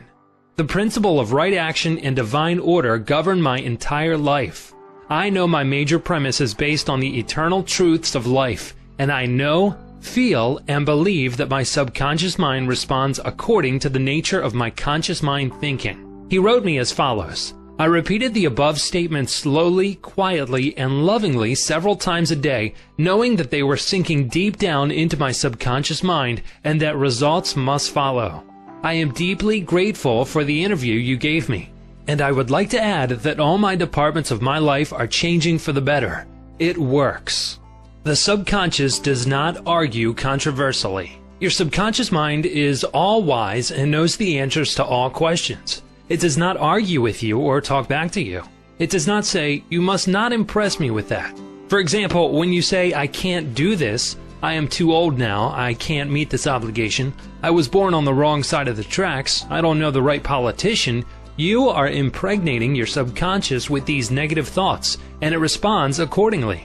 The principle of right action and divine order govern my entire life. I know my major premise is based on the eternal truths of life, and I know, feel, and believe that my subconscious mind responds according to the nature of my conscious mind thinking. He wrote me as follows: I repeated the above statements slowly, quietly, and lovingly several times a day, knowing that they were sinking deep down into my subconscious mind and that results must follow. I am deeply grateful for the interview you gave me, and I would like to add that all my departments of my life are changing for the better. It works. The subconscious does not argue controversially. Your subconscious mind is all-wise and knows the answers to all questions. It does not argue with you or talk back to you. It does not say, "You must not impress me with that." For example, when you say, "I can't do this," "I am too old now," "I can't meet this obligation," "I was born on the wrong side of the tracks," "I don't know the right politician," you are impregnating your subconscious with these negative thoughts, and it responds accordingly.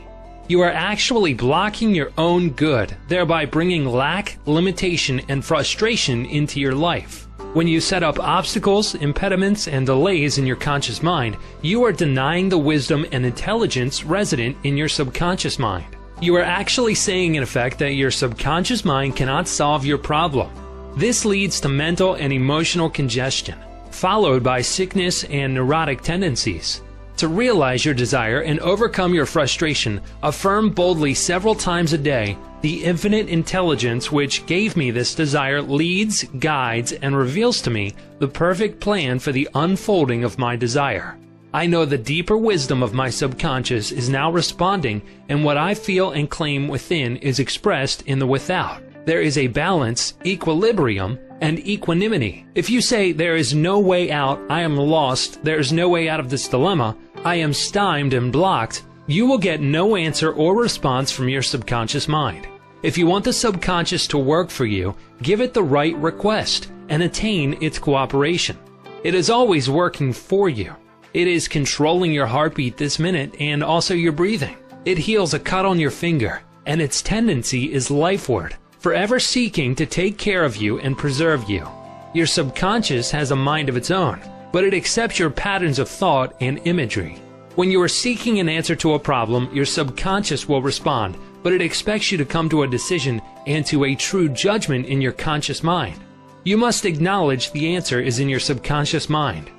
You are actually blocking your own good, thereby bringing lack, limitation, and frustration into your life. When you set up obstacles, impediments, and delays in your conscious mind, you are denying the wisdom and intelligence resident in your subconscious mind. You are actually saying in effect that your subconscious mind cannot solve your problem. This leads to mental and emotional congestion, followed by sickness and neurotic tendencies. To realize your desire and overcome your frustration, affirm boldly several times a day, "The infinite intelligence which gave me this desire leads, guides, and reveals to me the perfect plan for the unfolding of my desire. I know the deeper wisdom of my subconscious is now responding, and what I feel and claim within is expressed in the without. There is a balance, equilibrium, and equanimity. If you say, 'There is no way out, I am lost, there is no way out of this dilemma, I am stymied and blocked,' you will get no answer or response from your subconscious mind. If you want the subconscious to work for you, give it the right request and attain its cooperation. It is always working for you. It is controlling your heartbeat this minute and also your breathing. It heals a cut on your finger, and its tendency is lifeward, forever seeking to take care of you and preserve you. Your subconscious has a mind of its own, but it accepts your patterns of thought and imagery. When you are seeking an answer to a problem, your subconscious will respond, but it expects you to come to a decision and to a true judgment in your conscious mind. You must acknowledge the answer is in your subconscious mind.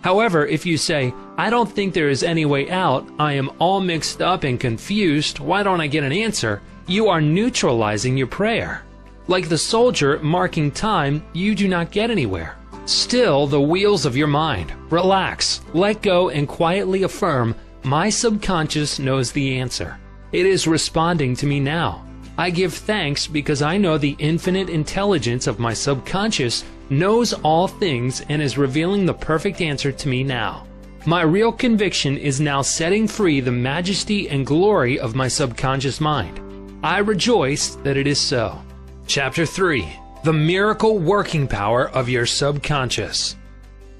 However, if you say, "I don't think there is any way out, I am all mixed up and confused, why don't I get an answer?" you are neutralizing your prayer. Like the soldier marking time, you do not get anywhere. Still the wheels of your mind. Relax, let go, and quietly affirm, "My subconscious knows the answer. It is responding to me now. I give thanks because I know the infinite intelligence of my subconscious knows all things and is revealing the perfect answer to me now. My real conviction is now setting free the majesty and glory of my subconscious mind. I rejoice that it is so." Chapter 3. The Miracle Working Power of Your Subconscious.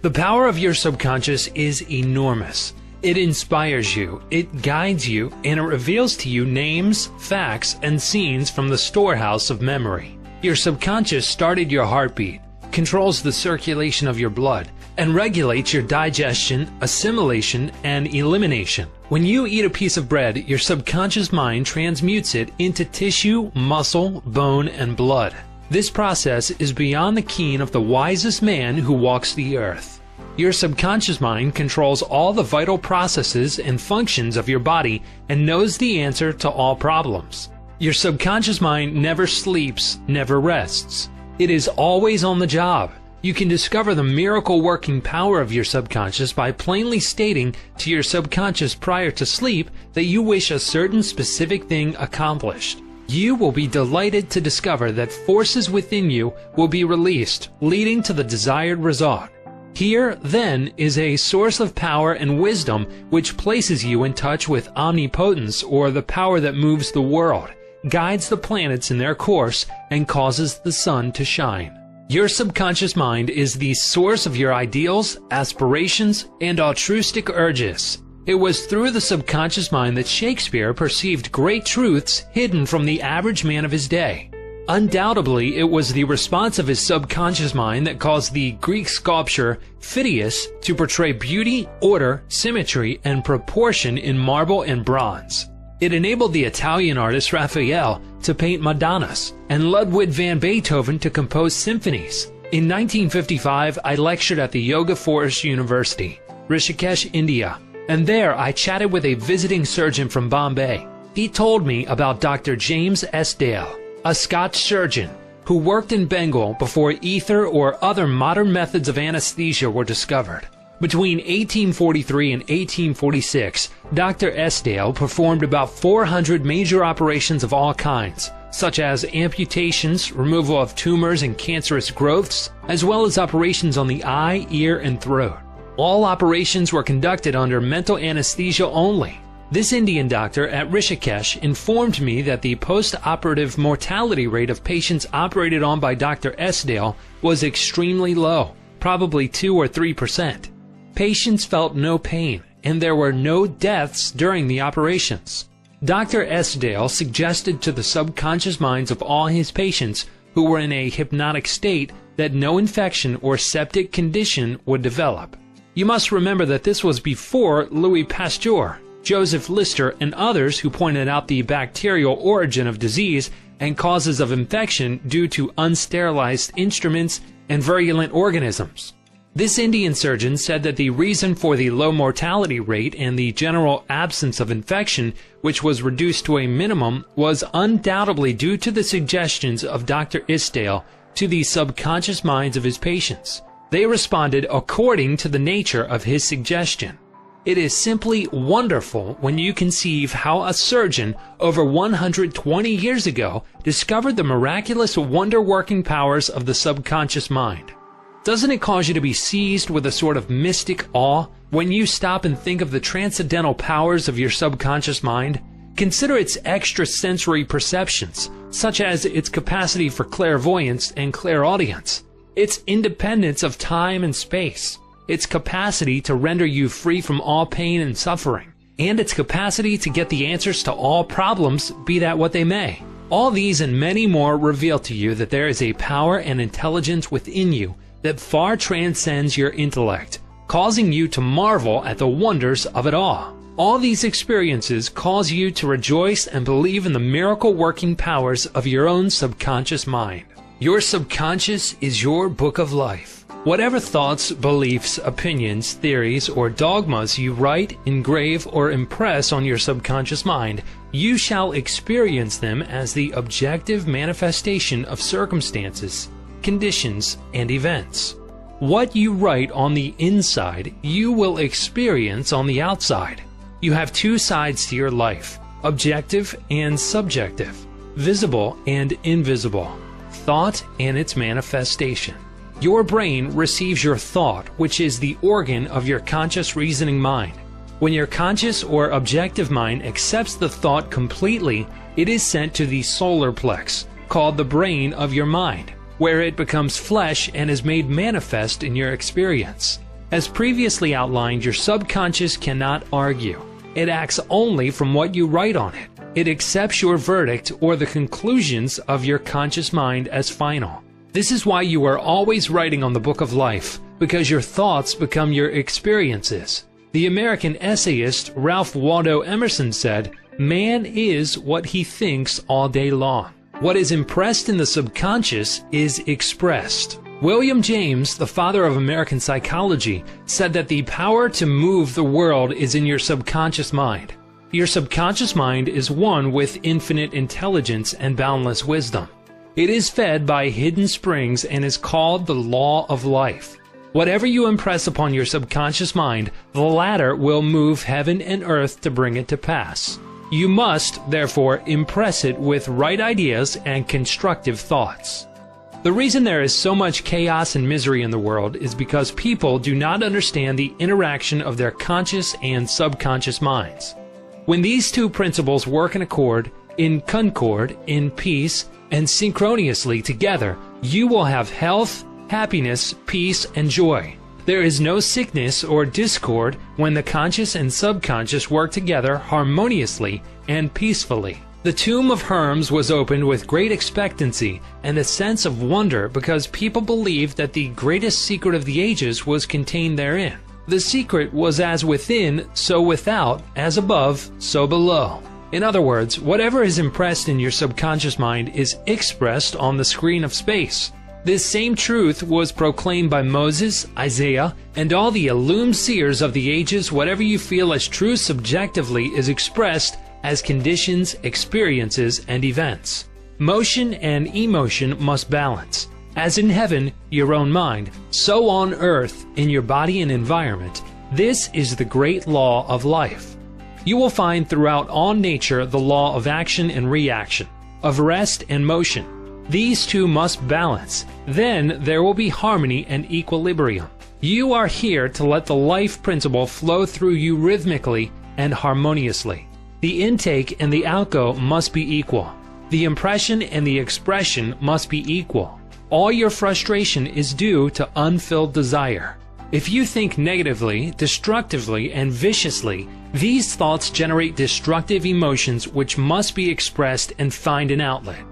The power of your subconscious is enormous. It inspires you, it guides you, and it reveals to you names, facts, and scenes from the storehouse of memory. Your subconscious started your heartbeat, controls the circulation of your blood, and regulates your digestion, assimilation, and elimination. When you eat a piece of bread, your subconscious mind transmutes it into tissue, muscle, bone, and blood. This process is beyond the ken of the wisest man who walks the earth. Your subconscious mind controls all the vital processes and functions of your body and knows the answer to all problems. Your subconscious mind never sleeps, never rests. It is always on the job. You can discover the miracle-working power of your subconscious by plainly stating to your subconscious prior to sleep that you wish a certain specific thing accomplished. You will be delighted to discover that forces within you will be released, leading to the desired result. Here, then, is a source of power and wisdom which places you in touch with omnipotence, or the power that moves the world, guides the planets in their course, and causes the sun to shine. Your subconscious mind is the source of your ideals, aspirations, and altruistic urges. It was through the subconscious mind that Shakespeare perceived great truths hidden from the average man of his day. Undoubtedly, it was the response of his subconscious mind that caused the Greek sculptor Phidias to portray beauty, order, symmetry, and proportion in marble and bronze. It enabled the Italian artist Raphael to paint Madonnas, and Ludwig van Beethoven to compose symphonies. In 1955, I lectured at the Yoga Forest University, Rishikesh, India, and there I chatted with a visiting surgeon from Bombay. He told me about Dr. James S. Dale, a Scotch surgeon who worked in Bengal before ether or other modern methods of anesthesia were discovered. Between 1843 and 1846, Dr. S. Dale performed about 400 major operations of all kinds, such as amputations, removal of tumors and cancerous growths, as well as operations on the eye, ear, and throat. All operations were conducted under mental anesthesia only. This Indian doctor at Rishikesh informed me that the post-operative mortality rate of patients operated on by Dr. S. Dale was extremely low, probably 2 or 3%. Patients felt no pain, and there were no deaths during the operations. Dr. S. Dale suggested to the subconscious minds of all his patients who were in a hypnotic state that no infection or septic condition would develop. You must remember that this was before Louis Pasteur, Joseph Lister, and others who pointed out the bacterial origin of disease and causes of infection due to unsterilized instruments and virulent organisms. This Indian surgeon said that the reason for the low mortality rate and the general absence of infection, which was reduced to a minimum, was undoubtedly due to the suggestions of Dr. Isdale to the subconscious minds of his patients. They responded according to the nature of his suggestion. It is simply wonderful when you conceive how a surgeon over 120 years ago discovered the miraculous wonder-working powers of the subconscious mind. Doesn't it cause you to be seized with a sort of mystic awe when you stop and think of the transcendental powers of your subconscious mind? Consider its extrasensory perceptions, such as its capacity for clairvoyance and clairaudience, its independence of time and space, its capacity to render you free from all pain and suffering, and its capacity to get the answers to all problems, be that what they may. All these and many more reveal to you that there is a power and intelligence within you that far transcends your intellect, causing you to marvel at the wonders of it all. All these experiences cause you to rejoice and believe in the miracle-working powers of your own subconscious mind. Your subconscious is your book of life. Whatever thoughts, beliefs, opinions, theories, or dogmas you write, engrave, or impress on your subconscious mind, you shall experience them as the objective manifestation of circumstances, conditions, and events. What you write on the inside, you will experience on the outside. You have two sides to your life, objective and subjective, visible and invisible, thought and its manifestation. Your brain receives your thought, which is the organ of your conscious reasoning mind. When your conscious or objective mind accepts the thought completely, it is sent to the solar plex, called the brain of your mind, where it becomes flesh and is made manifest in your experience. As previously outlined, your subconscious cannot argue. It acts only from what you write on it. It accepts your verdict or the conclusions of your conscious mind as final. This is why you are always writing on the book of life, because your thoughts become your experiences. The American essayist Ralph Waldo Emerson said, "Man is what he thinks all day long. What is impressed in the subconscious is expressed." William James, the father of American psychology, said that the power to move the world is in your subconscious mind. Your subconscious mind is one with infinite intelligence and boundless wisdom. It is fed by hidden springs and is called the law of life. Whatever you impress upon your subconscious mind, the latter will move heaven and earth to bring it to pass. You must, therefore, impress it with right ideas and constructive thoughts. The reason there is so much chaos and misery in the world is because people do not understand the interaction of their conscious and subconscious minds. When these two principles work in accord, in concord, in peace, and synchronously together, you will have health, happiness, peace, and joy. There is no sickness or discord when the conscious and subconscious work together harmoniously and peacefully. The tomb of Hermes was opened with great expectancy and a sense of wonder because people believed that the greatest secret of the ages was contained therein. The secret was as within, so without, as above, so below. In other words, whatever is impressed in your subconscious mind is expressed on the screen of space. This same truth was proclaimed by Moses, Isaiah, and all the illumined seers of the ages. Whatever you feel as true subjectively is expressed as conditions, experiences, and events. Motion and emotion must balance. As in heaven, your own mind, so on earth, in your body and environment. This is the great law of life. You will find throughout all nature the law of action and reaction, of rest and motion. These two must balance. Then there will be harmony and equilibrium. You are here to let the life principle flow through you rhythmically and harmoniously. The intake and the outgo must be equal. The impression and the expression must be equal. All your frustration is due to unfilled desire. If you think negatively, destructively, and viciously, these thoughts generate destructive emotions which must be expressed and find an outlet.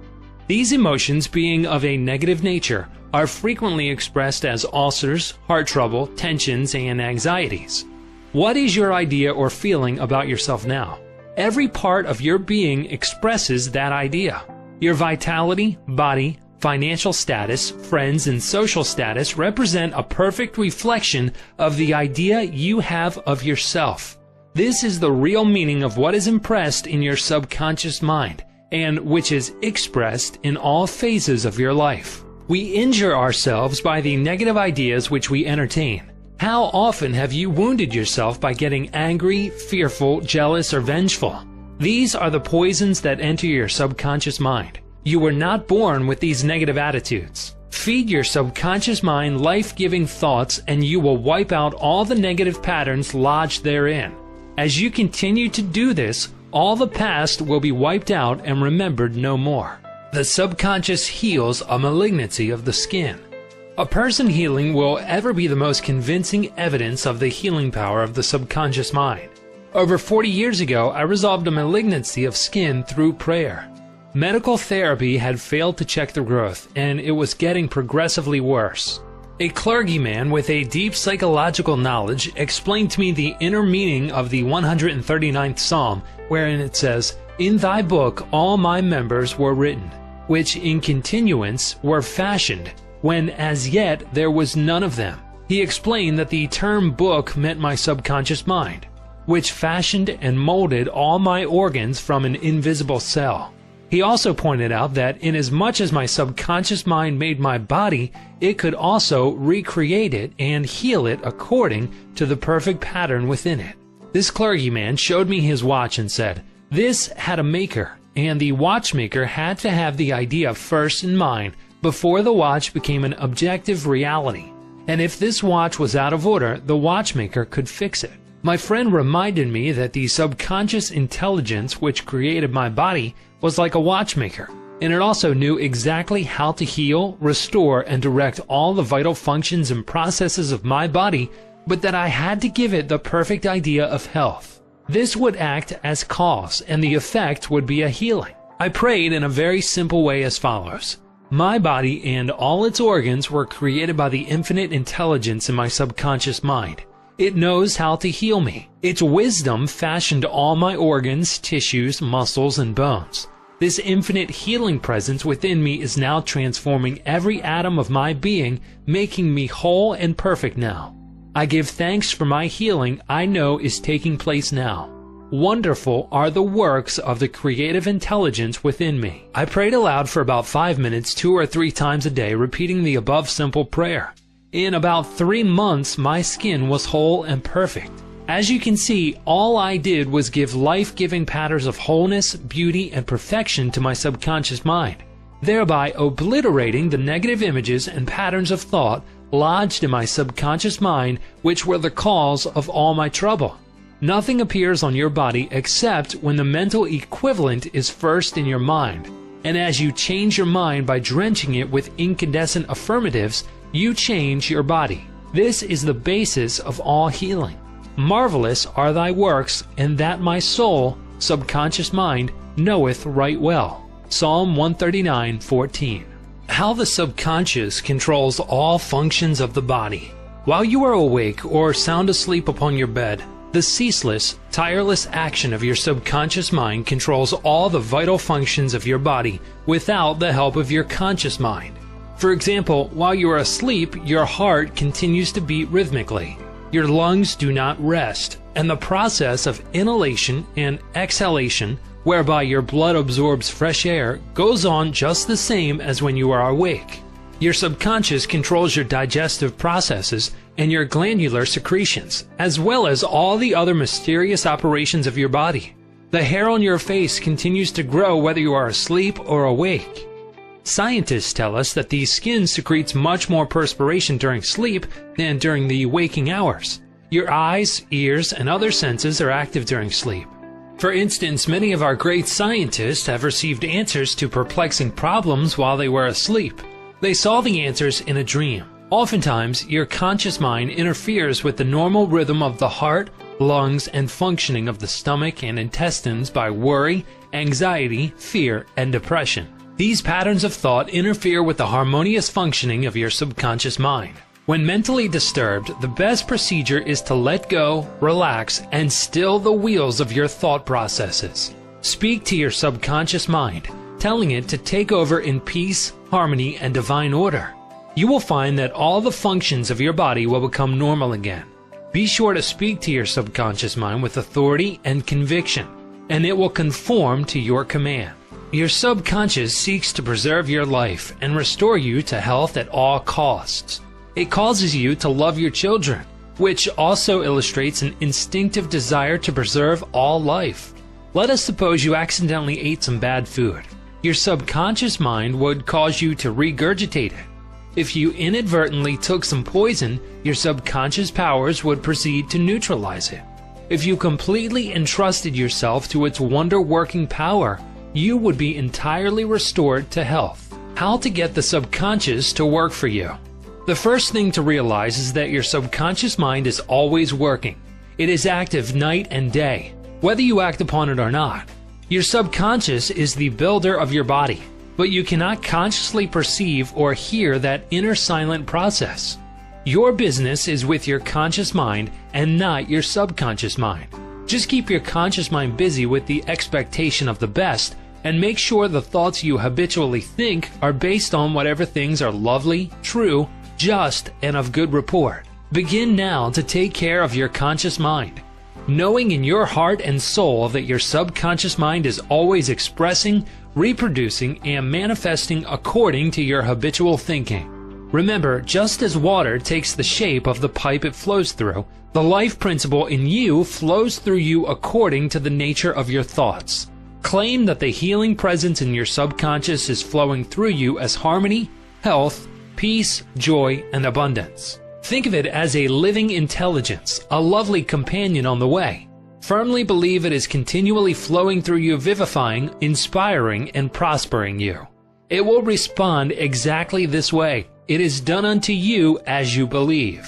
These emotions, being of a negative nature, are frequently expressed as ulcers, heart trouble, tensions, and anxieties. What is your idea or feeling about yourself now? Every part of your being expresses that idea. Your vitality, body, financial status, friends, and social status represent a perfect reflection of the idea you have of yourself. This is the real meaning of what is impressed in your subconscious mind, and which is expressed in all phases of your life. We injure ourselves by the negative ideas which we entertain. How often have you wounded yourself by getting angry, fearful, jealous, or vengeful? These are the poisons that enter your subconscious mind. You were not born with these negative attitudes. Feed your subconscious mind life-giving thoughts and you will wipe out all the negative patterns lodged therein. As you continue to do this, all the past will be wiped out and remembered no more. The subconscious heals a malignancy of the skin. A person healing will ever be the most convincing evidence of the healing power of the subconscious mind. Over 40 years ago, I resolved a malignancy of skin through prayer. Medical therapy had failed to check the growth, and it was getting progressively worse. A clergyman with a deep psychological knowledge explained to me the inner meaning of the 139th Psalm, wherein it says, "In thy book all my members were written, which in continuance were fashioned, when as yet there was none of them." He explained that the term book meant my subconscious mind, which fashioned and molded all my organs from an invisible cell. He also pointed out that inasmuch as my subconscious mind made my body, it could also recreate it and heal it according to the perfect pattern within it. This clergyman showed me his watch and said, "This had a maker, and the watchmaker had to have the idea first in mind before the watch became an objective reality. And if this watch was out of order, the watchmaker could fix it." My friend reminded me that the subconscious intelligence which created my body was like a watchmaker, and it also knew exactly how to heal, restore, and direct all the vital functions and processes of my body, but that I had to give it the perfect idea of health. This would act as cause, and the effect would be a healing. I prayed in a very simple way as follows. My body and all its organs were created by the infinite intelligence in my subconscious mind. It knows how to heal me. Its wisdom fashioned all my organs, tissues, muscles, and bones. This infinite healing presence within me is now transforming every atom of my being, making me whole and perfect now. I give thanks for my healing I know is taking place now. Wonderful are the works of the creative intelligence within me. I prayed aloud for about 5 minutes 2 or 3 times a day, repeating the above simple prayer. In about 3 months, my skin was whole and perfect. As you can see, all I did was give life-giving patterns of wholeness, beauty, and perfection to my subconscious mind, thereby obliterating the negative images and patterns of thought lodged in my subconscious mind, which were the cause of all my trouble. Nothing appears on your body except when the mental equivalent is first in your mind, and as you change your mind by drenching it with incandescent affirmatives, you change your body. This is the basis of all healing. Marvelous are thy works, and that my soul, subconscious mind, knoweth right well. Psalm 139:14. How the subconscious controls all functions of the body. While you are awake or sound asleep upon your bed, the ceaseless, tireless action of your subconscious mind controls all the vital functions of your body without the help of your conscious mind. For example, while you are asleep, your heart continues to beat rhythmically. Your lungs do not rest, and the process of inhalation and exhalation, whereby your blood absorbs fresh air, goes on just the same as when you are awake. Your subconscious controls your digestive processes and your glandular secretions, as well as all the other mysterious operations of your body. The hair on your face continues to grow whether you are asleep or awake. Scientists tell us that the skin secretes much more perspiration during sleep than during the waking hours. Your eyes, ears, and other senses are active during sleep. For instance, many of our great scientists have received answers to perplexing problems while they were asleep. They saw the answers in a dream. Oftentimes, your conscious mind interferes with the normal rhythm of the heart, lungs, and functioning of the stomach and intestines by worry, anxiety, fear, and depression. These patterns of thought interfere with the harmonious functioning of your subconscious mind. When mentally disturbed, the best procedure is to let go, relax, and still the wheels of your thought processes. Speak to your subconscious mind, telling it to take over in peace, harmony, and divine order. You will find that all the functions of your body will become normal again. Be sure to speak to your subconscious mind with authority and conviction, and it will conform to your command. Your subconscious seeks to preserve your life and restore you to health at all costs. It causes you to love your children, which also illustrates an instinctive desire to preserve all life. Let us suppose you accidentally ate some bad food. Your subconscious mind would cause you to regurgitate it. If you inadvertently took some poison, your subconscious powers would proceed to neutralize it. If you completely entrusted yourself to its wonder-working power, you would be entirely restored to health. How to get the subconscious to work for you? The first thing to realize is that your subconscious mind is always working. It is active night and day, whether you act upon it or not. Your subconscious is the builder of your body, but you cannot consciously perceive or hear that inner silent process. Your business is with your conscious mind and not your subconscious mind. Just keep your conscious mind busy with the expectation of the best, and make sure the thoughts you habitually think are based on whatever things are lovely, true, just, and of good report. Begin now to take care of your conscious mind, knowing in your heart and soul that your subconscious mind is always expressing, reproducing, and manifesting according to your habitual thinking. Remember, just as water takes the shape of the pipe it flows through, the life principle in you flows through you according to the nature of your thoughts. Claim that the healing presence in your subconscious is flowing through you as harmony, health, peace, joy, and abundance. Think of it as a living intelligence, a lovely companion on the way. Firmly believe it is continually flowing through you, vivifying, inspiring, and prospering you. It will respond exactly this way. It is done unto you as you believe.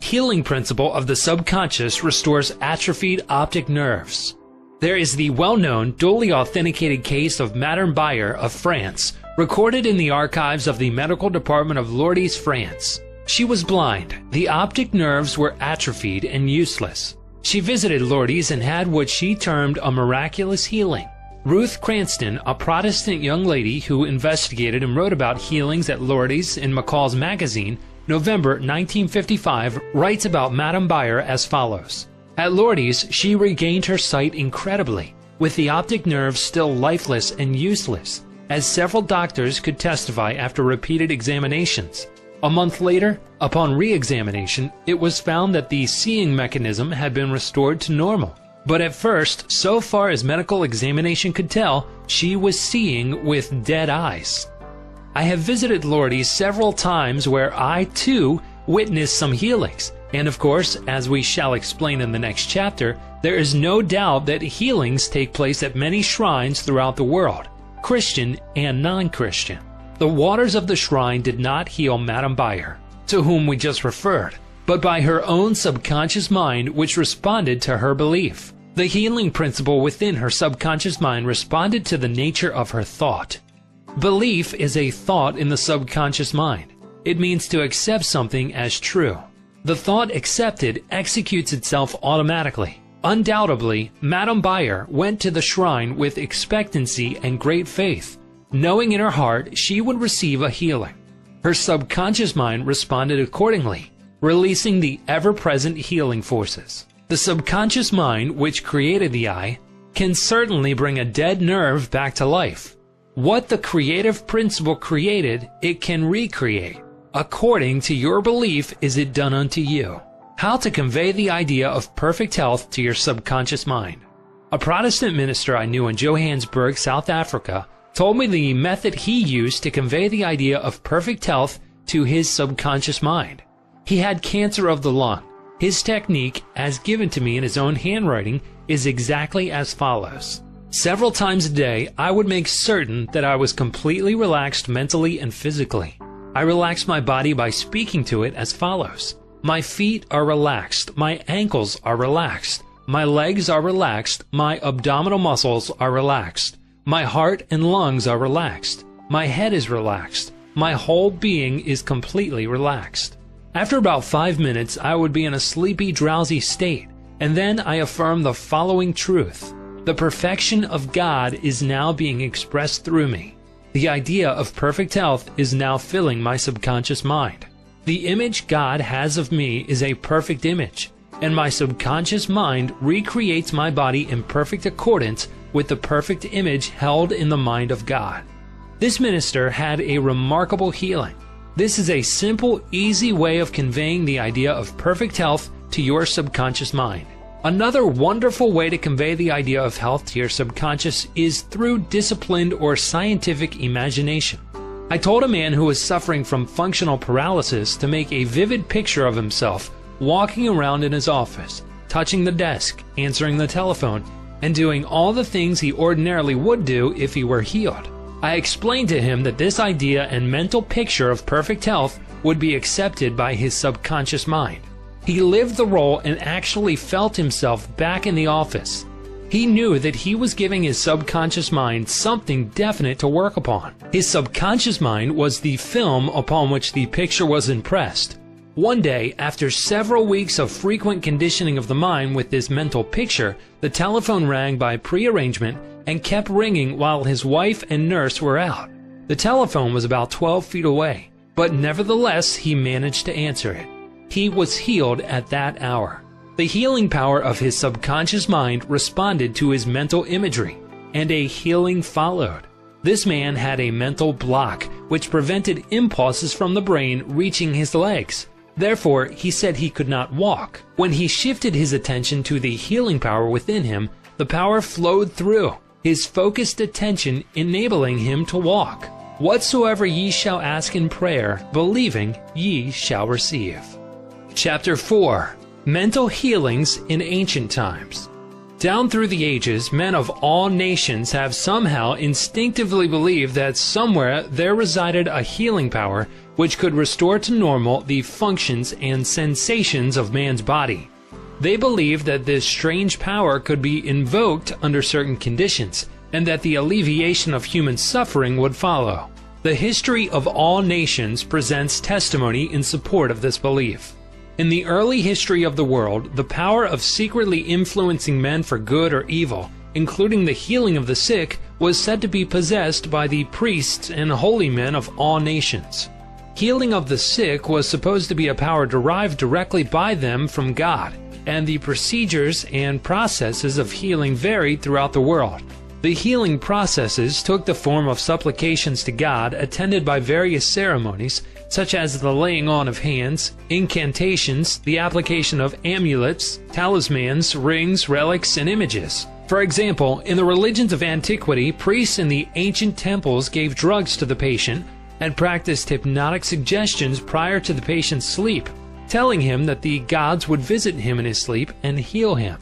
Healing principle of the subconscious restores atrophied optic nerves. There is the well-known, duly authenticated case of Madame Dyer of France, recorded in the archives of the Medical Department of Lourdes, France. She was blind. The optic nerves were atrophied and useless. She visited Lourdes and had what she termed a miraculous healing. Ruth Cranston, a Protestant young lady who investigated and wrote about healings at Lourdes in McCall's magazine, November 1955, writes about Madame Dyer as follows. At Lourdes, she regained her sight incredibly, with the optic nerves still lifeless and useless, as several doctors could testify after repeated examinations. A month later, upon re-examination, it was found that the seeing mechanism had been restored to normal. But at first, so far as medical examination could tell, she was seeing with dead eyes. I have visited Lourdes several times where I, too, witnessed some healings. And of course, as we shall explain in the next chapter, there is no doubt that healings take place at many shrines throughout the world, Christian and non-Christian. The waters of the shrine did not heal Madame Dyer, to whom we just referred, but by her own subconscious mind which responded to her belief. The healing principle within her subconscious mind responded to the nature of her thought. Belief is a thought in the subconscious mind. It means to accept something as true. The thought accepted executes itself automatically. Undoubtedly, Madame Dyer went to the shrine with expectancy and great faith, knowing in her heart she would receive a healing. Her subconscious mind responded accordingly, releasing the ever-present healing forces. The subconscious mind, which created the eye, can certainly bring a dead nerve back to life. What the creative principle created, it can recreate. According to your belief is it done unto you. How to convey the idea of perfect health to your subconscious mind. A Protestant minister I knew in Johannesburg, South Africa, told me the method he used to convey the idea of perfect health to his subconscious mind. He had cancer of the lung. His technique, as given to me in his own handwriting, is exactly as follows. Several times a day, I would make certain that I was completely relaxed mentally and physically. I relaxed my body by speaking to it as follows. My feet are relaxed. My ankles are relaxed. My legs are relaxed. My abdominal muscles are relaxed. My heart and lungs are relaxed. My head is relaxed. My whole being is completely relaxed. After about 5 minutes, I would be in a sleepy, drowsy state, and then I affirm the following truth. The perfection of God is now being expressed through me. The idea of perfect health is now filling my subconscious mind. The image God has of me is a perfect image, and my subconscious mind recreates my body in perfect accordance with the perfect image held in the mind of God. This minister had a remarkable healing. This is a simple, easy way of conveying the idea of perfect health to your subconscious mind. Another wonderful way to convey the idea of health to your subconscious is through disciplined or scientific imagination. I told a man who was suffering from functional paralysis to make a vivid picture of himself walking around in his office, touching the desk, answering the telephone, and doing all the things he ordinarily would do if he were healed. I explained to him that this idea and mental picture of perfect health would be accepted by his subconscious mind. He lived the role and actually felt himself back in the office. He knew that he was giving his subconscious mind something definite to work upon. His subconscious mind was the film upon which the picture was impressed. One day, after several weeks of frequent conditioning of the mind with this mental picture, the telephone rang by prearrangement and kept ringing while his wife and nurse were out. The telephone was about 12 feet away, but nevertheless he managed to answer it. He was healed at that hour. The healing power of his subconscious mind responded to his mental imagery, and a healing followed. This man had a mental block which prevented impulses from the brain reaching his legs. Therefore, he said he could not walk. When he shifted his attention to the healing power within him, the power flowed through, his focused attention enabling him to walk. Whatsoever ye shall ask in prayer, believing, ye shall receive. Chapter 4. Mental Healings in Ancient Times. Down through the ages, men of all nations have somehow instinctively believed that somewhere there resided a healing power which could restore to normal the functions and sensations of man's body. They believed that this strange power could be invoked under certain conditions, and that the alleviation of human suffering would follow. The history of all nations presents testimony in support of this belief. In the early history of the world, the power of secretly influencing men for good or evil, including the healing of the sick, was said to be possessed by the priests and holy men of all nations. Healing of the sick was supposed to be a power derived directly by them from God, and the procedures and processes of healing varied throughout the world. The healing processes took the form of supplications to God attended by various ceremonies, such as the laying on of hands, incantations, the application of amulets, talismans, rings, relics, and images. For example, in the religions of antiquity, priests in the ancient temples gave drugs to the patient and practiced hypnotic suggestions prior to the patient's sleep, telling him that the gods would visit him in his sleep and heal him.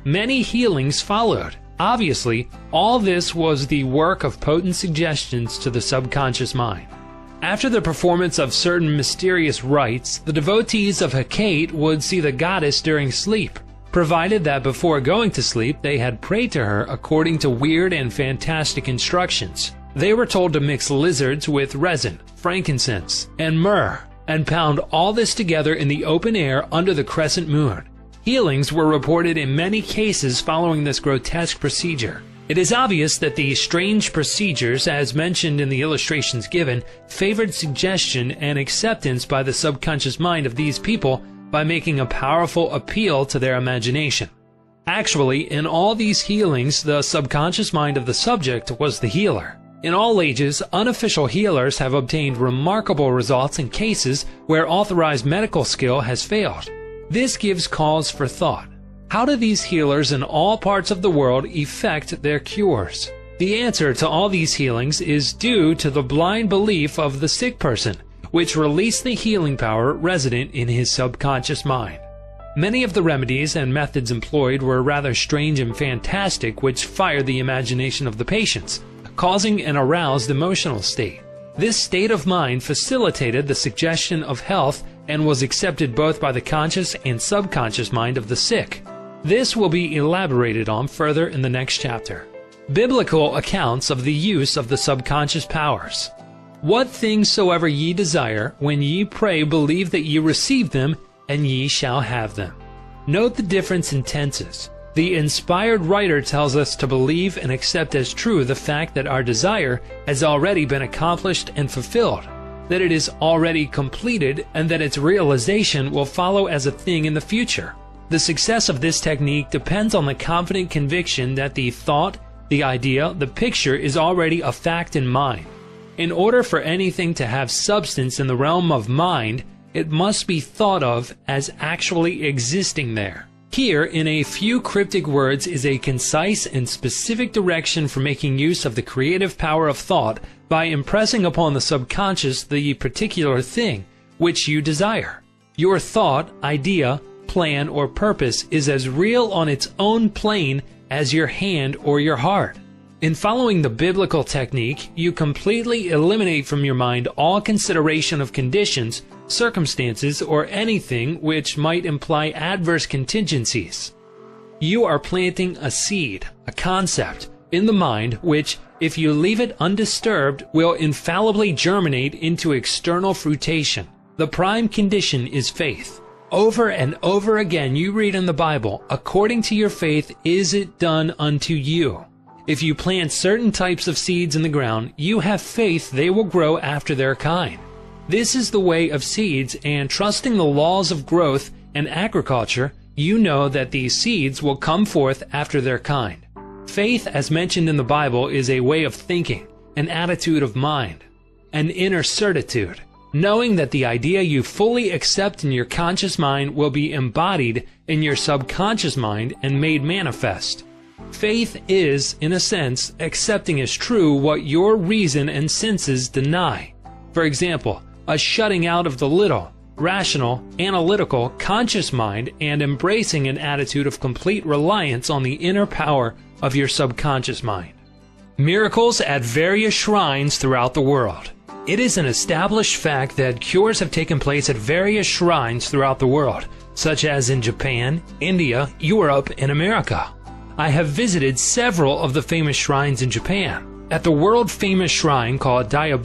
Many healings followed. Obviously, all this was the work of potent suggestions to the subconscious mind. After the performance of certain mysterious rites, the devotees of Hecate would see the goddess during sleep, provided that before going to sleep they had prayed to her according to weird and fantastic instructions. They were told to mix lizards with resin, frankincense, and myrrh, and pound all this together in the open air under the crescent moon. Healings were reported in many cases following this grotesque procedure. It is obvious that these strange procedures, as mentioned in the illustrations given, favored suggestion and acceptance by the subconscious mind of these people by making a powerful appeal to their imagination. Actually, in all these healings, the subconscious mind of the subject was the healer. In all ages, unofficial healers have obtained remarkable results in cases where authorized medical skill has failed. This gives cause for thought. How do these healers in all parts of the world effect their cures? The answer to all these healings is due to the blind belief of the sick person, which released the healing power resident in his subconscious mind. Many of the remedies and methods employed were rather strange and fantastic, which fired the imagination of the patients, causing an aroused emotional state. This state of mind facilitated the suggestion of health and was accepted both by the conscious and subconscious mind of the sick. This will be elaborated on further in the next chapter. Biblical accounts of the use of the subconscious powers. What things soever ye desire, when ye pray, believe that ye receive them, and ye shall have them. Note the difference in tenses. The inspired writer tells us to believe and accept as true the fact that our desire has already been accomplished and fulfilled, that it is already completed, and that its realization will follow as a thing in the future. The success of this technique depends on the confident conviction that the thought, the idea, the picture is already a fact in mind. In order for anything to have substance in the realm of mind, it must be thought of as actually existing there. Here, in a few cryptic words, is a concise and specific direction for making use of the creative power of thought by impressing upon the subconscious the particular thing which you desire. Your thought, idea, plan, or purpose is as real on its own plane as your hand or your heart. In following the biblical technique, you completely eliminate from your mind all consideration of conditions, circumstances, or anything which might imply adverse contingencies. You are planting a seed, a concept, in the mind which, if you leave it undisturbed, will infallibly germinate into external fruition. The prime condition is faith. Over and over again you read in the Bible, according to your faith is it done unto you. If you plant certain types of seeds in the ground, you have faith they will grow after their kind. This is the way of seeds, and trusting the laws of growth and agriculture, you know that these seeds will come forth after their kind. Faith, as mentioned in the Bible, is a way of thinking, an attitude of mind, an inner certitude, knowing that the idea you fully accept in your conscious mind will be embodied in your subconscious mind and made manifest. Faith is, in a sense, accepting as true what your reason and senses deny. For example, a shutting out of the little, rational, analytical, conscious mind and embracing an attitude of complete reliance on the inner power of your subconscious mind. Miracles at various shrines throughout the world. It is an established fact that cures have taken place at various shrines throughout the world, such as in Japan, India, Europe, and America. I have visited several of the famous shrines in Japan. At the world-famous shrine called Dyer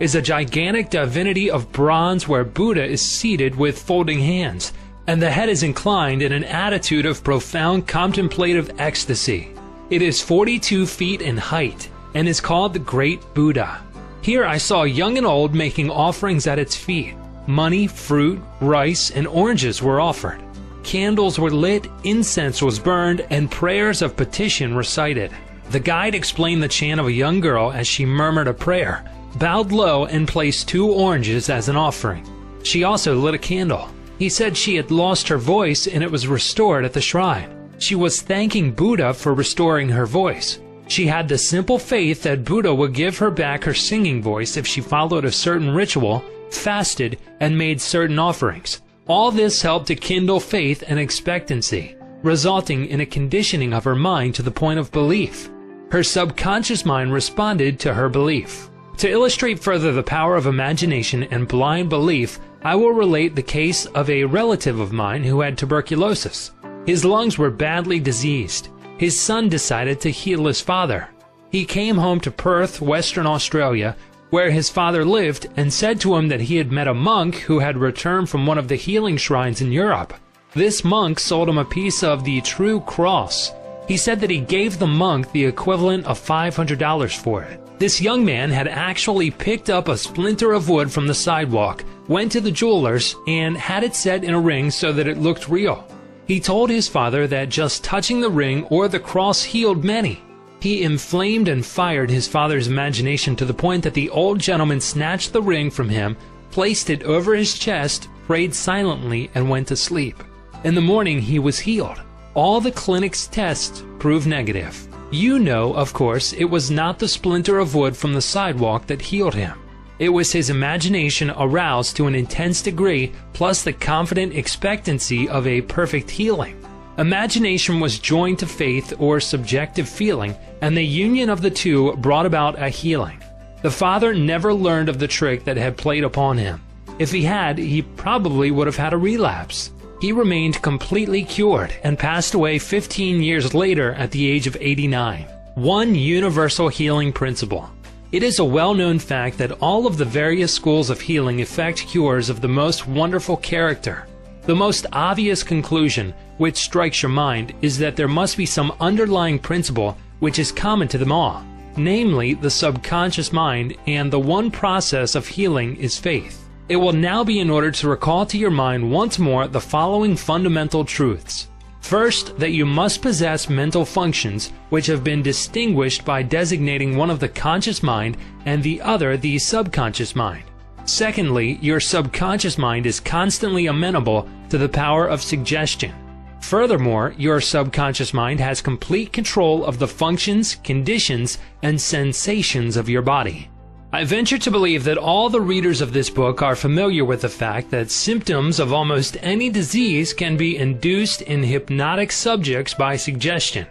is a gigantic divinity of bronze where Buddha is seated with folding hands, and the head is inclined in an attitude of profound contemplative ecstasy. It is 42 feet in height and is called the Great Buddha. Here I saw young and old making offerings at its feet. Money, fruit, rice, and oranges were offered. Candles were lit, incense was burned, and prayers of petition recited. The guide explained the chant of a young girl as she murmured a prayer, bowed low, and placed 2 oranges as an offering. She also lit a candle. He said she had lost her voice and it was restored at the shrine. She was thanking Buddha for restoring her voice. She had the simple faith that Buddha would give her back her singing voice if she followed a certain ritual, fasted, and made certain offerings. All this helped to kindle faith and expectancy, resulting in a conditioning of her mind to the point of belief. Her subconscious mind responded to her belief. To illustrate further the power of imagination and blind belief, I will relate the case of a relative of mine who had tuberculosis. His lungs were badly diseased. His son decided to heal his father. He came home to Perth, Western Australia, where his father lived, and said to him that he had met a monk who had returned from one of the healing shrines in Europe. This monk sold him a piece of the true cross. He said that he gave the monk the equivalent of $500 for it. This young man had actually picked up a splinter of wood from the sidewalk, went to the jeweler's, and had it set in a ring so that it looked real. He told his father that just touching the ring or the cross healed many. He inflamed and fired his father's imagination to the point that the old gentleman snatched the ring from him, placed it over his chest, prayed silently, and went to sleep. In the morning he was healed. All the clinic's tests proved negative. You know, of course, it was not the splinter of wood from the sidewalk that healed him. It was his imagination aroused to an intense degree, plus the confident expectancy of a perfect healing. Imagination was joined to faith or subjective feeling, and the union of the two brought about a healing. The father never learned of the trick that had played upon him. If he had, he probably would have had a relapse. He remained completely cured and passed away 15 years later at the age of 89. One universal healing principle. It is a well-known fact that all of the various schools of healing effect cures of the most wonderful character. The most obvious conclusion, which strikes your mind, is that there must be some underlying principle which is common to them all, namely the subconscious mind, and the one process of healing is faith. It will now be in order to recall to your mind once more the following fundamental truths. First, that you must possess mental functions which have been distinguished by designating one of the conscious mind and the other the subconscious mind. Secondly, your subconscious mind is constantly amenable to the power of suggestion. Furthermore, your subconscious mind has complete control of the functions, conditions, and sensations of your body. I venture to believe that all the readers of this book are familiar with the fact that symptoms of almost any disease can be induced in hypnotic subjects by suggestion.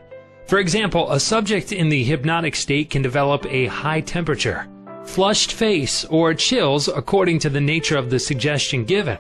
For example, a subject in the hypnotic state can develop a high temperature, flushed face, or chills according to the nature of the suggestion given.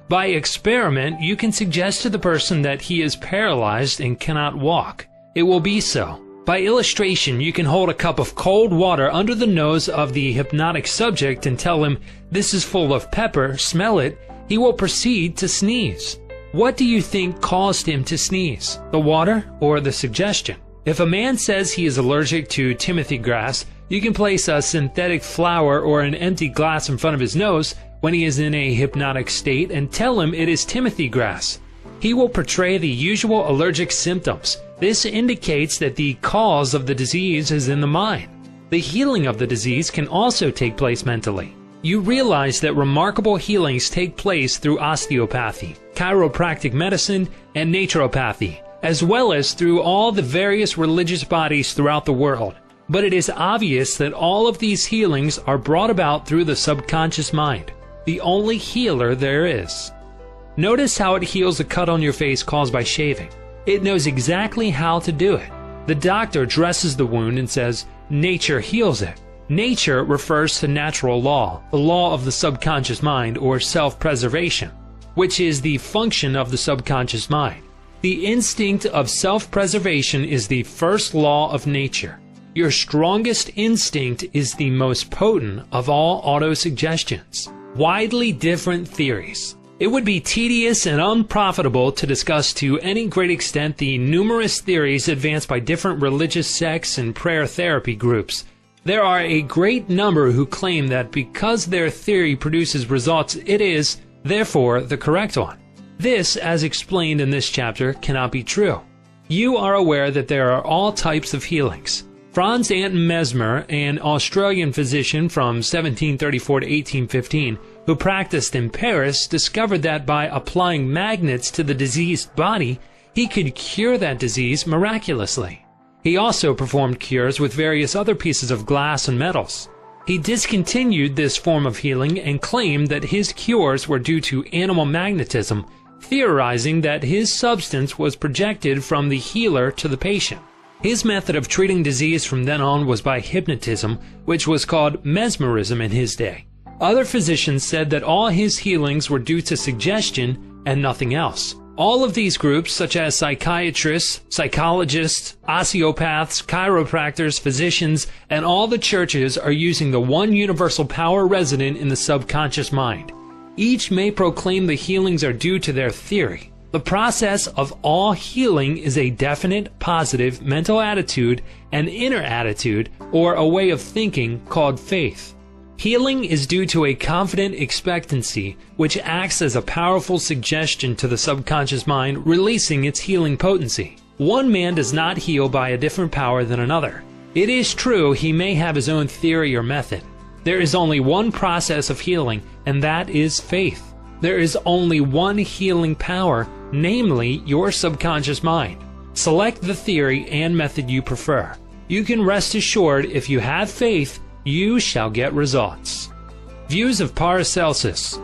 By experiment, you can suggest to the person that he is paralyzed and cannot walk. It will be so. By illustration, you can hold a cup of cold water under the nose of the hypnotic subject and tell him, "This is full of pepper, smell it." He will proceed to sneeze. What do you think caused him to sneeze? The water or the suggestion? If a man says he is allergic to Timothy grass, you can place a synthetic flower or an empty glass in front of his nose when he is in a hypnotic state and tell him it is Timothy grass. He will portray the usual allergic symptoms. This indicates that the cause of the disease is in the mind. The healing of the disease can also take place mentally. You realize that remarkable healings take place through osteopathy, chiropractic medicine, and naturopathy, as well as through all the various religious bodies throughout the world. But it is obvious that all of these healings are brought about through the subconscious mind, the only healer there is. Notice how it heals a cut on your face caused by shaving. It knows exactly how to do it. The doctor dresses the wound and says, "Nature heals it." Nature refers to natural law, the law of the subconscious mind, or self-preservation, which is the function of the subconscious mind. The instinct of self-preservation is the first law of nature. Your strongest instinct is the most potent of all autosuggestions. Widely different theories. It would be tedious and unprofitable to discuss to any great extent the numerous theories advanced by different religious sects and prayer therapy groups. There are a great number who claim that because their theory produces results, it is, therefore, the correct one. This, as explained in this chapter, cannot be true. You are aware that there are all types of healings. Franz Anton Mesmer, an Australian physician from 1734 to 1815, who practiced in Paris, discovered that by applying magnets to the diseased body, he could cure that disease miraculously. He also performed cures with various other pieces of glass and metals. He discontinued this form of healing and claimed that his cures were due to animal magnetism, theorizing that his substance was projected from the healer to the patient. His method of treating disease from then on was by hypnotism, which was called mesmerism in his day. Other physicians said that all his healings were due to suggestion and nothing else. All of these groups, such as psychiatrists, psychologists, osteopaths, chiropractors, physicians, and all the churches are using the one universal power resident in the subconscious mind. Each may proclaim the healings are due to their theory. The process of all healing is a definite, positive mental attitude, an inner attitude, or a way of thinking called faith. Healing is due to a confident expectancy, which acts as a powerful suggestion to the subconscious mind, releasing its healing potency. One man does not heal by a different power than another. It is true he may have his own theory or method. There is only one process of healing, and that is faith. There is only one healing power, namely your subconscious mind. Select the theory and method you prefer. You can rest assured if you have faith, you shall get results. Views of Paracelsus.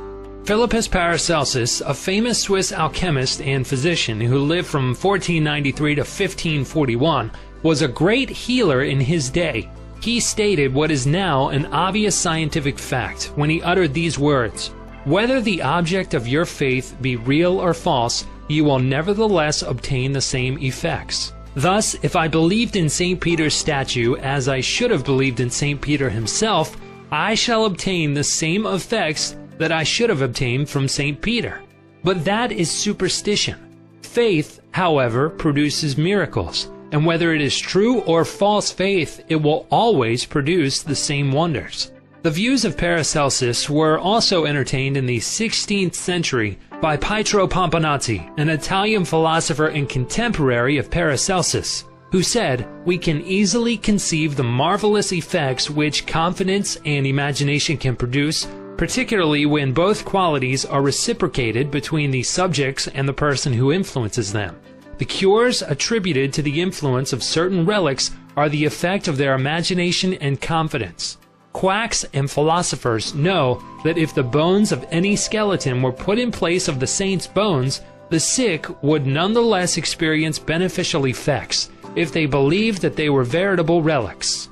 Philippus Paracelsus, a famous Swiss alchemist and physician who lived from 1493 to 1541, was a great healer in his day. He stated what is now an obvious scientific fact when he uttered these words: "Whether the object of your faith be real or false, you will nevertheless obtain the same effects." Thus, if I believed in St. Peter's statue as I should have believed in St. Peter himself, I shall obtain the same effects that I should have obtained from St. Peter. But that is superstition. Faith, however, produces miracles, and whether it is true or false faith, it will always produce the same wonders. The views of Paracelsus were also entertained in the 16th century by Pietro Pomponazzi, an Italian philosopher and contemporary of Paracelsus, who said, "We can easily conceive the marvelous effects which confidence and imagination can produce, particularly when both qualities are reciprocated between the subjects and the person who influences them. The cures attributed to the influence of certain relics are the effect of their imagination and confidence. Quacks and philosophers know that if the bones of any skeleton were put in place of the saint's bones, the sick would nonetheless experience beneficial effects if they believed that they were veritable relics.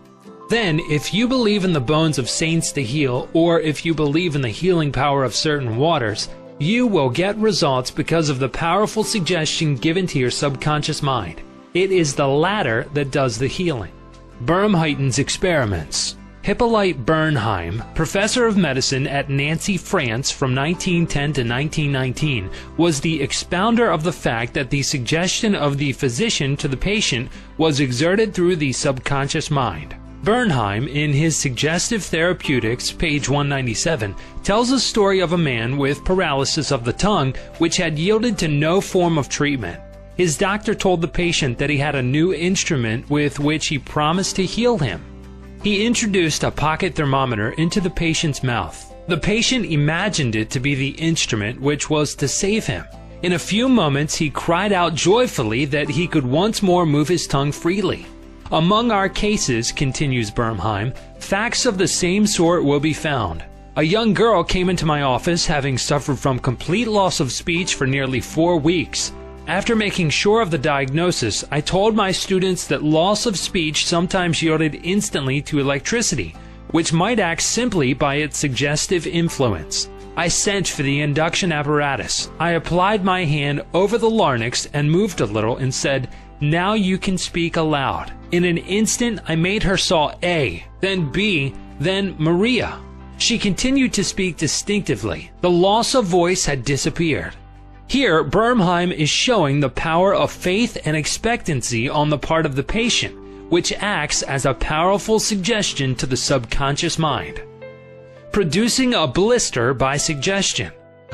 Then, if you believe in the bones of saints to heal, or if you believe in the healing power of certain waters, you will get results because of the powerful suggestion given to your subconscious mind. It is the latter that does the healing." Bernheim's experiments. Hippolyte Bernheim, professor of medicine at Nancy, France from 1910 to 1919, was the expounder of the fact that the suggestion of the physician to the patient was exerted through the subconscious mind. Bernheim, in his Suggestive Therapeutics, page 197, tells a story of a man with paralysis of the tongue which had yielded to no form of treatment. His doctor told the patient that he had a new instrument with which he promised to heal him. He introduced a pocket thermometer into the patient's mouth. The patient imagined it to be the instrument which was to save him. In a few moments he cried out joyfully that he could once more move his tongue freely. "Among our cases," continues Bernheim, "facts of the same sort will be found. A young girl came into my office having suffered from complete loss of speech for nearly 4 weeks. After making sure of the diagnosis, I told my students that loss of speech sometimes yielded instantly to electricity, which might act simply by its suggestive influence. I sent for the induction apparatus. I applied my hand over the larynx and moved a little and said, Now you can speak aloud. In an instant, I made her saw A, then B, then Maria. She continued to speak distinctively. The loss of voice had disappeared. Here, Bernheim is showing the power of faith and expectancy on the part of the patient, which acts as a powerful suggestion to the subconscious mind. Producing a blister by suggestion.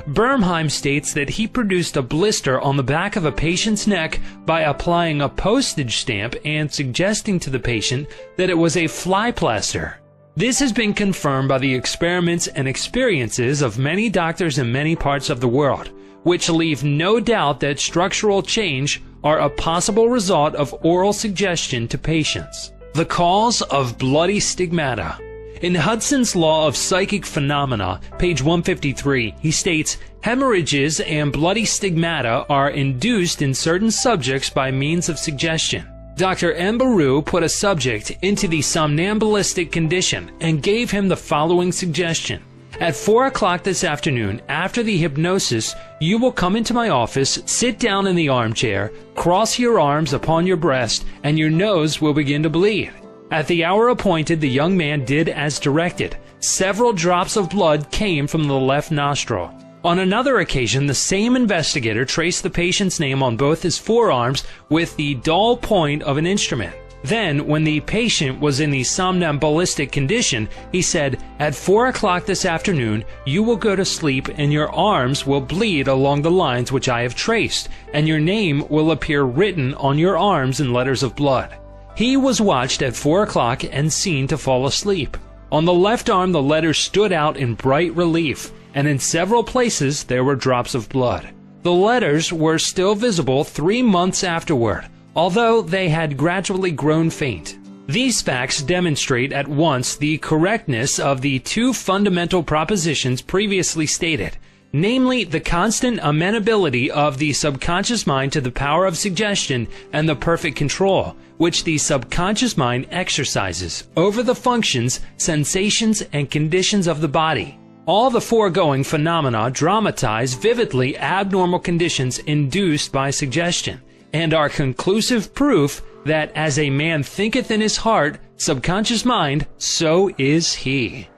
Bernheim states that he produced a blister on the back of a patient's neck by applying a postage stamp and suggesting to the patient that it was a fly plaster. This has been confirmed by the experiments and experiences of many doctors in many parts of the world, which leave no doubt that structural change are a possible result of oral suggestion to patients. The cause of bloody stigmata. In Hudson's Law of Psychic Phenomena, page 153, he states, hemorrhages and bloody stigmata are induced in certain subjects by means of suggestion. Dr. Mbaru put a subject into the somnambulistic condition and gave him the following suggestion. At 4 o'clock this afternoon, after the hypnosis, you will come into my office, sit down in the armchair, cross your arms upon your breast, and your nose will begin to bleed. At the hour appointed, the young man did as directed. Several drops of blood came from the left nostril. On another occasion, the same investigator traced the patient's name on both his forearms with the dull point of an instrument. Then, when the patient was in the somnambulistic condition, he said, at 4 o'clock this afternoon, you will go to sleep and your arms will bleed along the lines which I have traced, and your name will appear written on your arms in letters of blood. He was watched at 4 o'clock and seen to fall asleep. On the left arm, the letters stood out in bright relief, and in several places there were drops of blood. The letters were still visible 3 months afterward, although they had gradually grown faint. These facts demonstrate at once the correctness of the two fundamental propositions previously stated, namely the constant amenability of the subconscious mind to the power of suggestion and the perfect control which the subconscious mind exercises over the functions, sensations, and conditions of the body. All the foregoing phenomena dramatize vividly abnormal conditions induced by suggestion, and are conclusive proof that as a man thinketh in his heart, subconscious mind, so is he.